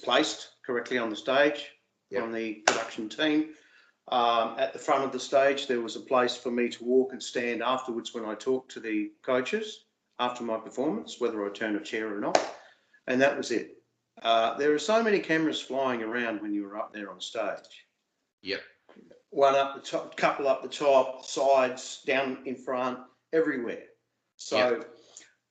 placed correctly on the stage. from the production team. At the front of the stage, there was a place for me to walk and stand afterwards when I talked to the coaches after my performance, whether I turned a chair or not. And that was it. There are so many cameras flying around when you were up there on stage. Yep. One up the top, couple up the top, sides, down in front, everywhere. So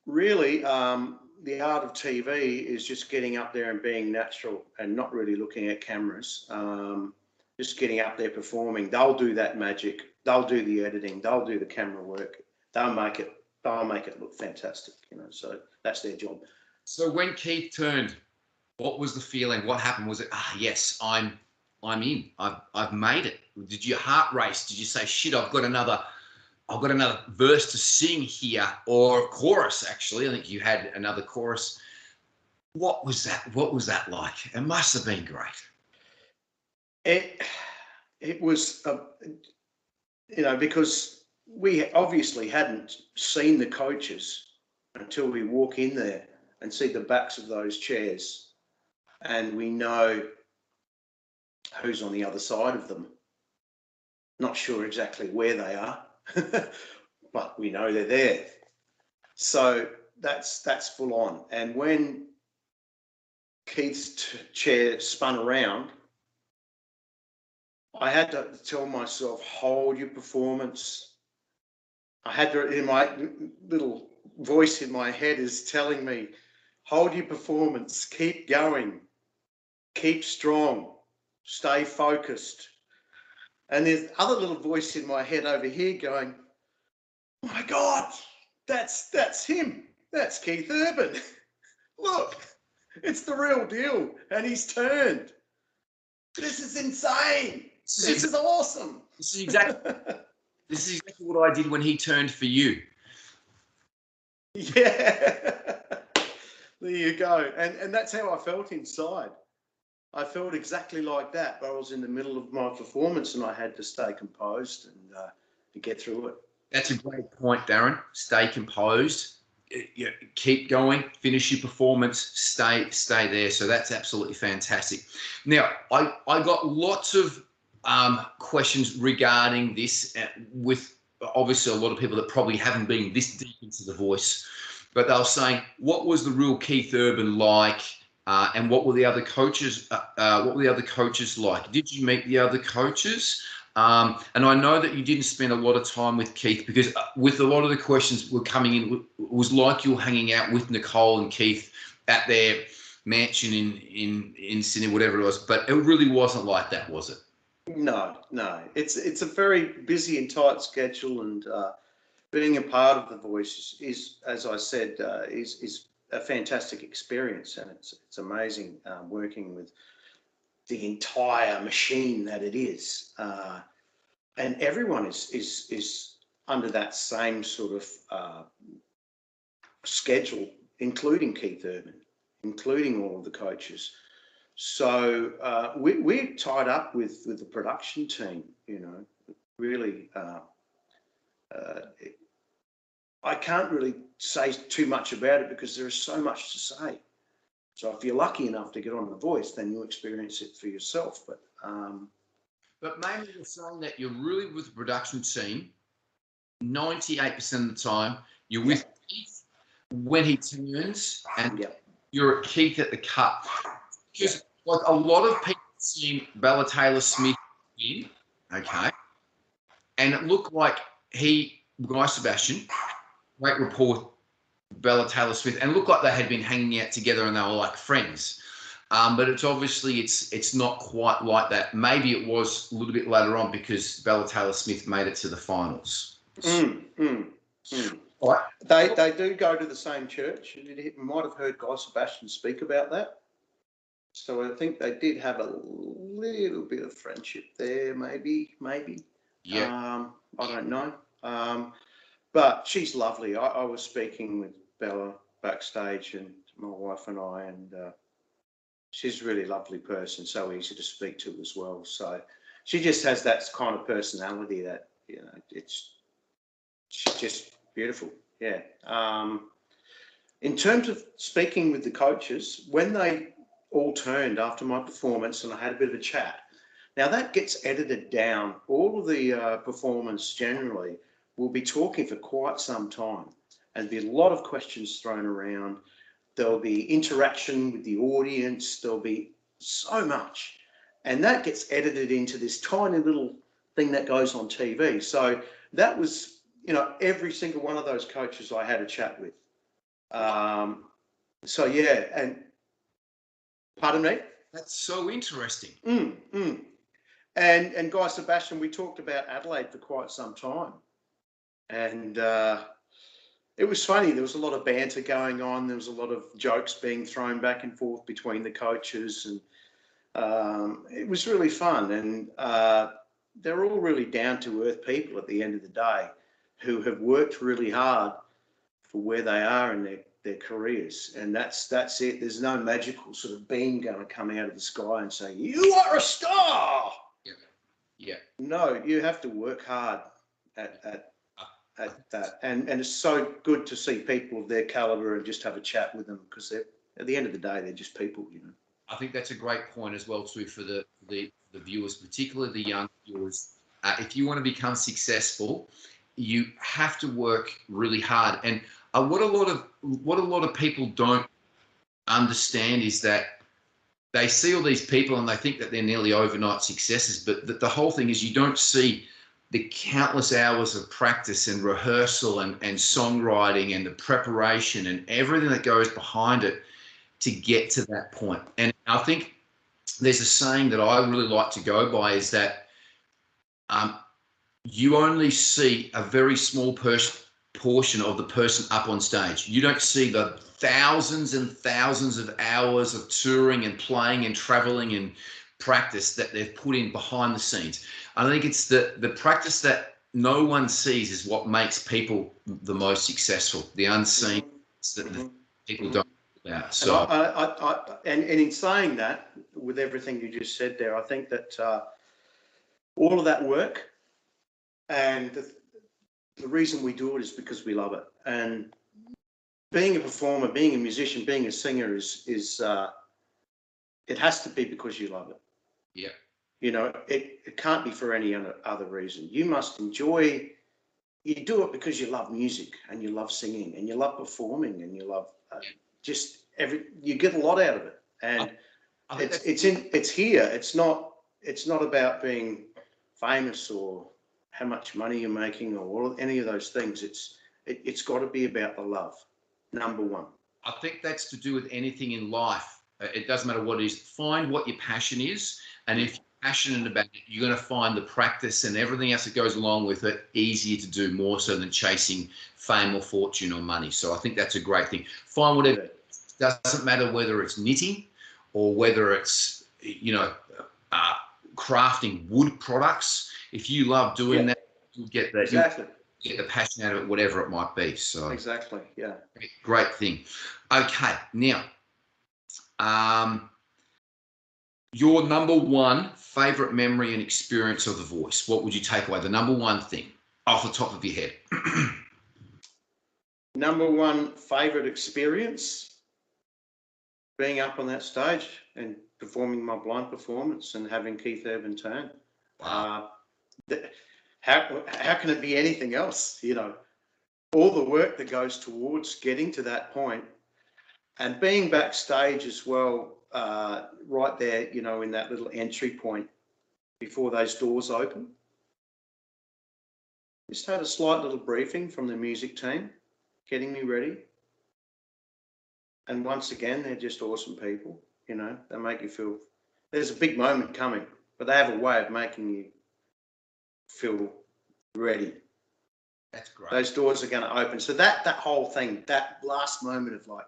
really, the art of TV is just getting up there and being natural and not really looking at cameras. Just getting up there performing. They'll do that magic. They'll do the editing. They'll do the camera work. They'll make it look fantastic. So that's their job. So when Keith turned, what was the feeling? What happened? Was it, yes, I'm in. I've made it. Did your heart race? Did you say, shit, I've got another verse to sing here, or chorus? Actually, I think you had another chorus. What was that? What was that like? It must have been great. It was, because we obviously hadn't seen the coaches until we walk in there and see the backs of those chairs, and we know who's on the other side of them. Not sure exactly where they are, but we know they're there. So that's full on. And when Keith's chair spun around, I had to tell myself, hold your performance. I had to, in my little voice in my head is telling me, hold your performance, keep going, keep strong, stay focused. And there's other little voice in my head over here going, oh my God, that's him. That's Keith Urban. Look, it's the real deal. And he's turned. This is insane. This is awesome. This is exactly what I did when he turned for you. Yeah. There you go. And that's how I felt inside. I felt exactly like that, but I was in the middle of my performance and I had to stay composed and to get through it. That's a great point, Darren. Stay composed. Keep going. Finish your performance. Stay there. So that's absolutely fantastic. Now, I got lots of questions regarding this with obviously a lot of people that probably haven't been this deep into The Voice, but they were saying, what was the real Keith Urban like? And what were the other coaches? Like? Did you meet the other coaches? And I know that you didn't spend a lot of time with Keith, because with a lot of the questions were coming in, it was like you were hanging out with Nicole and Keith at their mansion in Sydney, whatever it was. But it really wasn't like that, was it? No. It's a very busy and tight schedule, and being a part of The Voice is, as I said, is a fantastic experience, and it's amazing working with the entire machine that it is, and everyone is under that same sort of schedule, including Keith Urban, including all of the coaches. So we're tied up with the production team. Really. I can't really say too much about it because there is so much to say. So if you're lucky enough to get on The Voice, then you'll experience it for yourself. But mainly you're saying that you're really with the production team 98% of the time. You're with Keith when he turns, and you're at Keith at the cut. Because like a lot of people seen Bella Taylor Smith in, okay, and it looked like Guy Sebastian, great rapport, Bella Taylor Smith, and it looked like they had been hanging out together and they were like friends. But it's obviously it's not quite like that. Maybe it was a little bit later on because Bella Taylor Smith made it to the finals. Right. They do go to the same church. You might have heard Guy Sebastian speak about that. So I think they did have a little bit of friendship there, maybe. Yeah. I don't know. But she's lovely. I was speaking with Bella backstage, and my wife and I, and she's a really lovely person, so easy to speak to as well. So she just has that kind of personality that, she's just beautiful. Yeah. In terms of speaking with the coaches, when they all turned after my performance and I had a bit of a chat, Now that gets edited down. All of the performers generally will be talking for quite some time, and there'll be a lot of questions thrown around. There'll be interaction with the audience. There'll be so much, and that gets edited into this tiny little thing that goes on TV. So that was, you know, every single one of those coaches I had a chat with. So yeah, and pardon me? That's so interesting. And Guy Sebastian, we talked about Adelaide for quite some time, and it was funny. There was a lot of banter going on. There was a lot of jokes being thrown back and forth between the coaches, and it was really fun. And they're all really down to earth people at the end of the day, who have worked really hard for where they are in their careers. And that's it. There's no magical sort of beam going to come out of the sky and say, you are a star. Yeah. No, you have to work hard at that. And it's so good to see people of their caliber and just have a chat with them, because they're, at the end of the day, they're just people, you know. I think that's a great point as well too for the viewers, particularly the young viewers. If you want to become successful, you have to work really hard. And what a lot of people don't understand is that they see all these people and they think that they're nearly overnight successes. But the whole thing is, you don't see the countless hours of practice and rehearsal and songwriting and the preparation and everything that goes behind it to get to that point. And I think there's a saying that I really like to go by, is that you only see a very small portion of the person up on stage. You don't see the thousands and thousands of hours of touring and playing and traveling and practice that they've put in behind the scenes. I think it's the practice that no one sees is what makes people the most successful. The unseen that the people don't know about. So, and in saying that, with everything you just said there, I think that all of that work, and the reason we do it is because we love it. And being a performer, being a musician, being a singer is it has to be because you love it. Yeah. You know, it can't be for any other reason. You must enjoy. You do it because you love music and you love singing and you love performing and you love just you get a lot out of it. And it's here. It's not about being famous or how much money you're making or any of those things. It's got to be about the love, number one. I think that's to do with anything in life. It doesn't matter what it is. Find what your passion is, and if you're passionate about it, you're going to find the practice and everything else that goes along with it easier to do, more so than chasing fame or fortune or money. So I think that's a great thing. Find whatever. It doesn't matter whether it's knitting or whether it's, you know, crafting wood products. If you love doing that, you'll get that. Exactly. Get the passion out of it, whatever it might be. So exactly, yeah. Great thing. Okay, now, your number one favourite memory and experience of The Voice. What would you take away? The number one thing off the top of your head. Number one favourite experience, being up on that stage and performing my blind performance and having Keith Urban turn. Wow. How can it be anything else? You know, all the work that goes towards getting to that point, and being backstage as well, right there, you know, in that little entry point before those doors open. Just had a slight little briefing from the music team, getting me ready. And once again, they're just awesome people. You know, they make you feel there's a big moment coming, but they have a way of making you feel ready. That's great. Those doors are going to open. So that whole thing, that last moment of like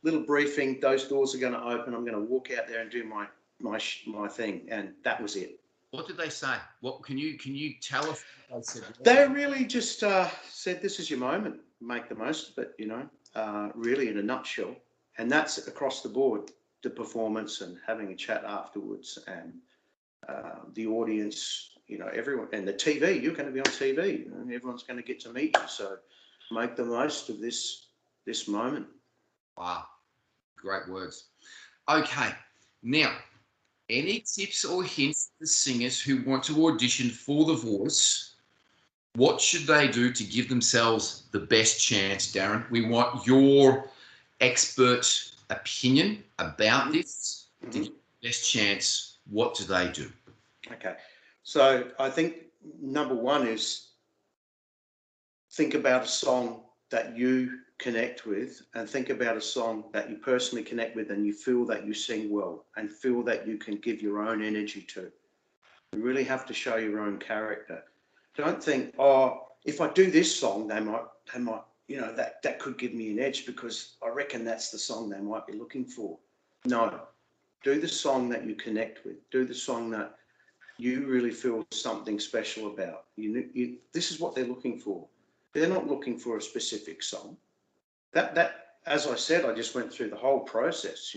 little briefing, those doors are going to open. I'm going to walk out there and do my thing, and that was it. What did they say? What can you tell us? What they said? They really just said, "This is your moment. Make the most of it." You know, really in a nutshell. And that's across the board. The performance and having a chat afterwards, and the audience. You know, everyone, and the TV, you're going to be on TV, and everyone's going to get to meet you. So make the most of this moment. Wow. Great words. Okay. Now, any tips or hints for singers who want to audition for The Voice? What should they do to give themselves the best chance, Darren? We want your expert opinion about this. To give the best chance, what do they do? Okay. So I think number one is think about a song that you connect with, and think about a song that you personally connect with and you feel that you sing well and feel that you can give your own energy to. You really have to show your own character. Don't think, oh, if I do this song, they might, that could give me an edge because I reckon that's the song they might be looking for. No, do the song that you connect with. Do the song that you really feel something special about. This is what they're looking for. They're not looking for a specific song. That, as I said, I just went through the whole process,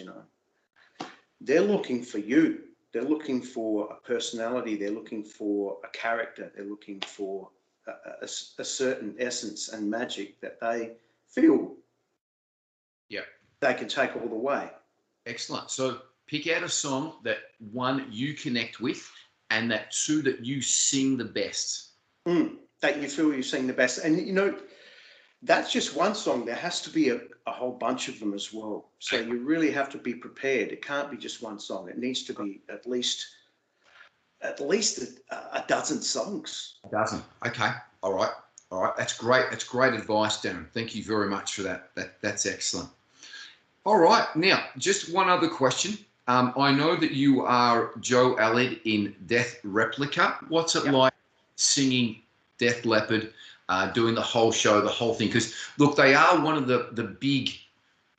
They're looking for you. They're looking for a personality. They're looking for a character. They're looking for a certain essence and magic that they feel they can take all the way. Excellent. So pick out a song that, one, you connect with, and that, two, that you sing the best. That you feel you sing the best. And, that's just one song. There has to be a whole bunch of them as well. So you really have to be prepared. It can't be just one song. It needs to be at least a dozen songs. A dozen. Okay. All right. That's great. That's great advice, Darren. Thank you very much for that. That's excellent. All right. Now, just one other question. I know that you are Joe Aled in Death Replica. What's it like singing Def Leppard? Doing the whole show, the whole thing, because look, they are one of the big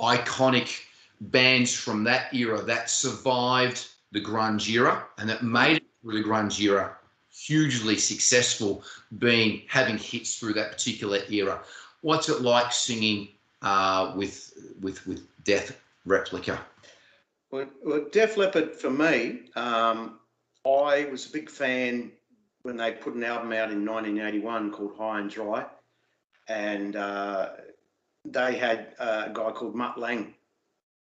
iconic bands from that era that survived the grunge era and that made it through the grunge era hugely successful, having hits through that particular era. What's it like singing with Death Replica? Well, Def Leppard for me, I was a big fan when they put an album out in 1981 called High and Dry, and they had a guy called Mutt Lang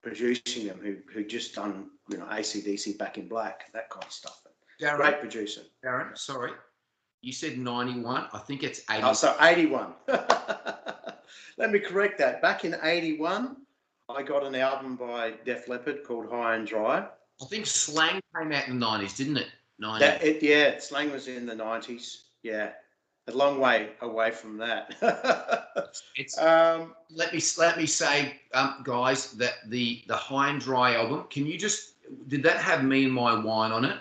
producing them, who just done AC/DC, Back in Black, that kind of stuff. Darren, great producer. Darren, sorry, you said 91. I think it's 80. Oh, so 81. Let me correct that. Back in 81, I got an album by Def Leppard called High and Dry. I think Slang came out in the 90s, didn't it? Slang was in the 90s. Yeah, a long way away from that. Let me say, guys, that the High and Dry album. Did that have Me and My Wine on it?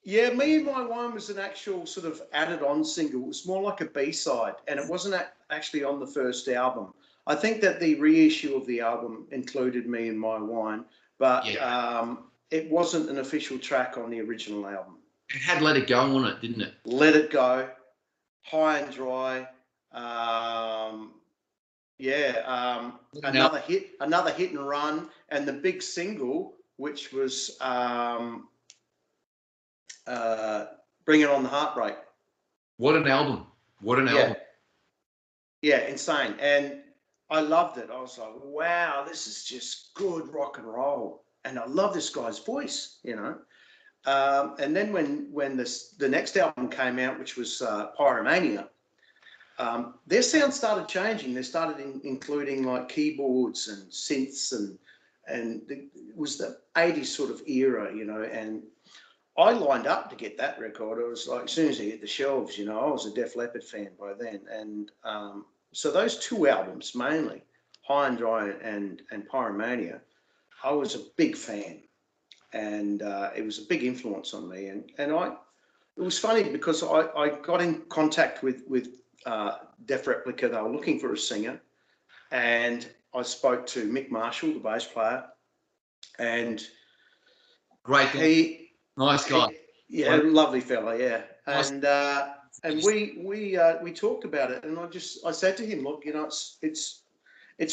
Yeah, Me and My Wine was an actual sort of added-on single. It was more like a B-side, and it wasn't actually on the first album. I think that the reissue of the album included Me and My Wine, but it wasn't an official track on the original album. It had Let It Go on it, didn't it? Let It Go, High and Dry, another hit and run, and the big single, which was Bring It On the Heartbreak. What an album. Album. Yeah, insane. And I loved it. I was like, wow, this is just good rock and roll. And I love this guy's voice, And then when the next album came out, which was Pyromania, their sound started changing. They started including like keyboards and synths, and it was the 80s sort of era, and I lined up to get that record. It was like, as soon as it hit the shelves, I was a Def Leppard fan by then. And so those two albums, mainly High and Dry and Pyromania, I was a big fan. And it was a big influence on me. And it was funny because I got in contact with Def Replica. They were looking for a singer. And I spoke to Mick Marshall, the bass player. And great guy. Nice guy. Lovely fella, yeah. And we talked about it, and I said to him, look, it's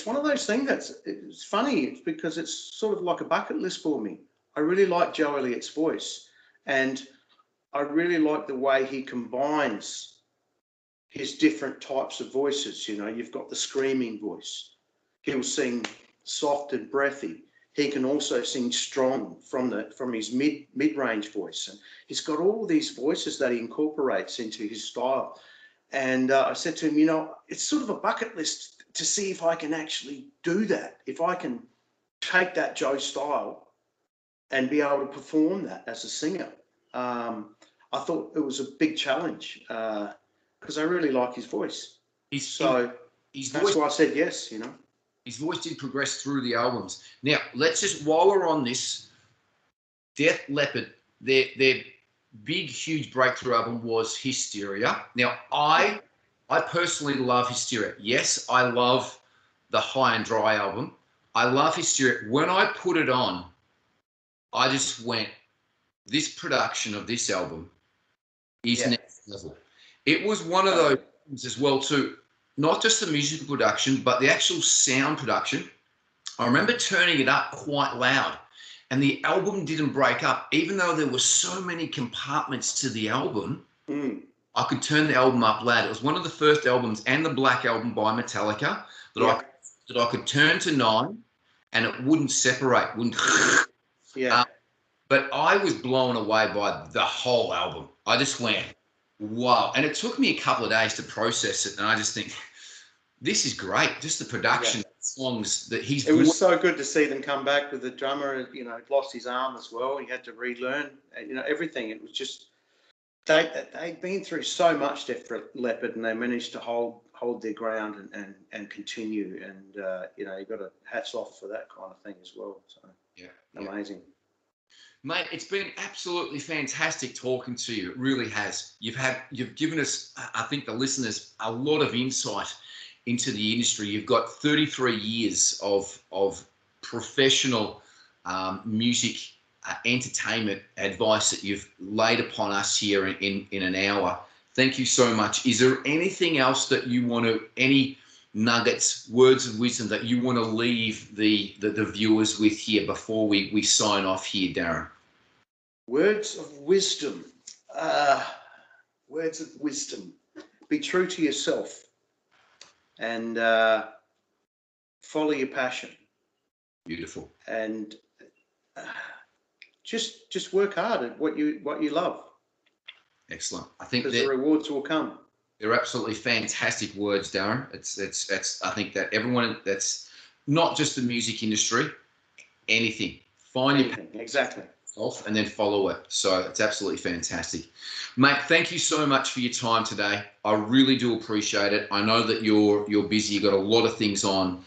one of those things it's funny. It's because it's sort of like a bucket list for me. I really like Joe Elliott's voice, and I really like the way he combines his different types of voices. You've got the screaming voice. He'll sing soft and breathy. he can also sing strong from his mid-range voice, and he's got all these voices that he incorporates into his style. And I said to him, you know, it's sort of a bucket list to see if I can actually do that, if I can take that Joe style and be able to perform that as a singer. I thought it was a big challenge because I really like his voice. That's why I said yes, you know. His voice did progress through the albums. Now, let's just, while we're on this, Def Leppard, their big, huge breakthrough album was Hysteria. Now, I personally love Hysteria. Yes, I love the High and Dry album. I love Hysteria. When I put it on, I just went, this production of this album is next level. It was one of those things as well too, not just the musical production, but the actual sound production. I remember turning it up quite loud, and the album didn't break up. Even though there were so many compartments to the album, I could turn the album up loud. It was one of the first albums, and the Black Album by Metallica, that I could turn to 9 and it wouldn't separate, but I was blown away by the whole album. I just went, wow. And it took me a couple of days to process it. And I just think, this is great. Just the production songs that he's... It was so good to see them come back with the drummer, you know, lost his arm as well. He had to relearn, you know, everything. It was just, they'd been through so much, Def Leppard, and they managed to hold their ground and continue. And, you know, you've got to hats off for that kind of thing as well. So, amazing. Mate, it's been absolutely fantastic talking to you. It really has. You've given us, I think the listeners, a lot of insight into the industry. You've got 33 years of professional music entertainment advice that you've laid upon us here in an hour. Thank you so much. Is there anything else that you want to, any nuggets, words of wisdom that you want to leave the viewers with here before we sign off here, Darren? Words of wisdom. Words of wisdom. Be true to yourself and follow your passion. Beautiful. And just work hard at what you love. Excellent. I think because the rewards will come. They're absolutely fantastic words, Darren. It's I think that everyone, that's not just the music industry, anything. Find anything, exactly. Yourself and then follow it. So it's absolutely fantastic. Mate, thank you so much for your time today. I really do appreciate it. I know that you're busy, you've got a lot of things on.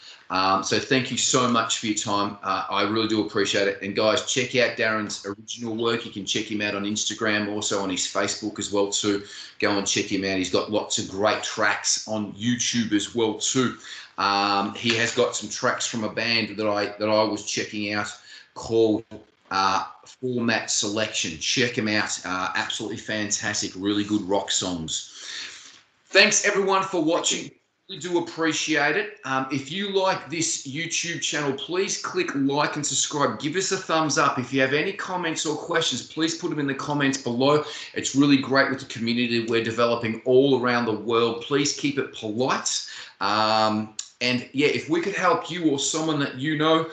So thank you so much for your time. I really do appreciate it. And guys, check out Darren's original work. You can check him out on Instagram, also on his Facebook as well too. Go and check him out. He's got lots of great tracks on YouTube as well too. He has got some tracks from a band that I was checking out called Format Selection. Check him out. Absolutely fantastic, really good rock songs. Thanks everyone for watching. We do appreciate it. If you like this YouTube channel, please click like and subscribe. Give us a thumbs up. If you have any comments or questions, please put them in the comments below. It's really great with the community we're developing all around the world. Please keep it polite. And yeah, if we could help you or someone that you know,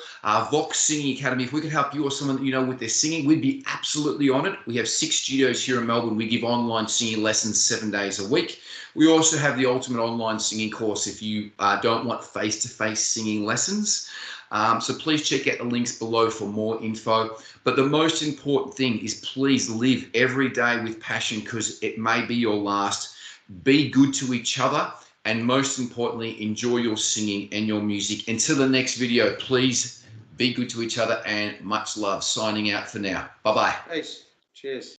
Vox Singing Academy, if we could help you or someone that you know with their singing, we'd be absolutely honoured. We have 6 studios here in Melbourne. We give online singing lessons 7 days a week. We also have the ultimate online singing course if you don't want face-to-face singing lessons. So please check out the links below for more info. But the most important thing is please live every day with passion because it may be your last. Be good to each other. And most importantly, enjoy your singing and your music. Until the next video, please be good to each other and much love. Signing out for now. Bye-bye. Peace. Cheers.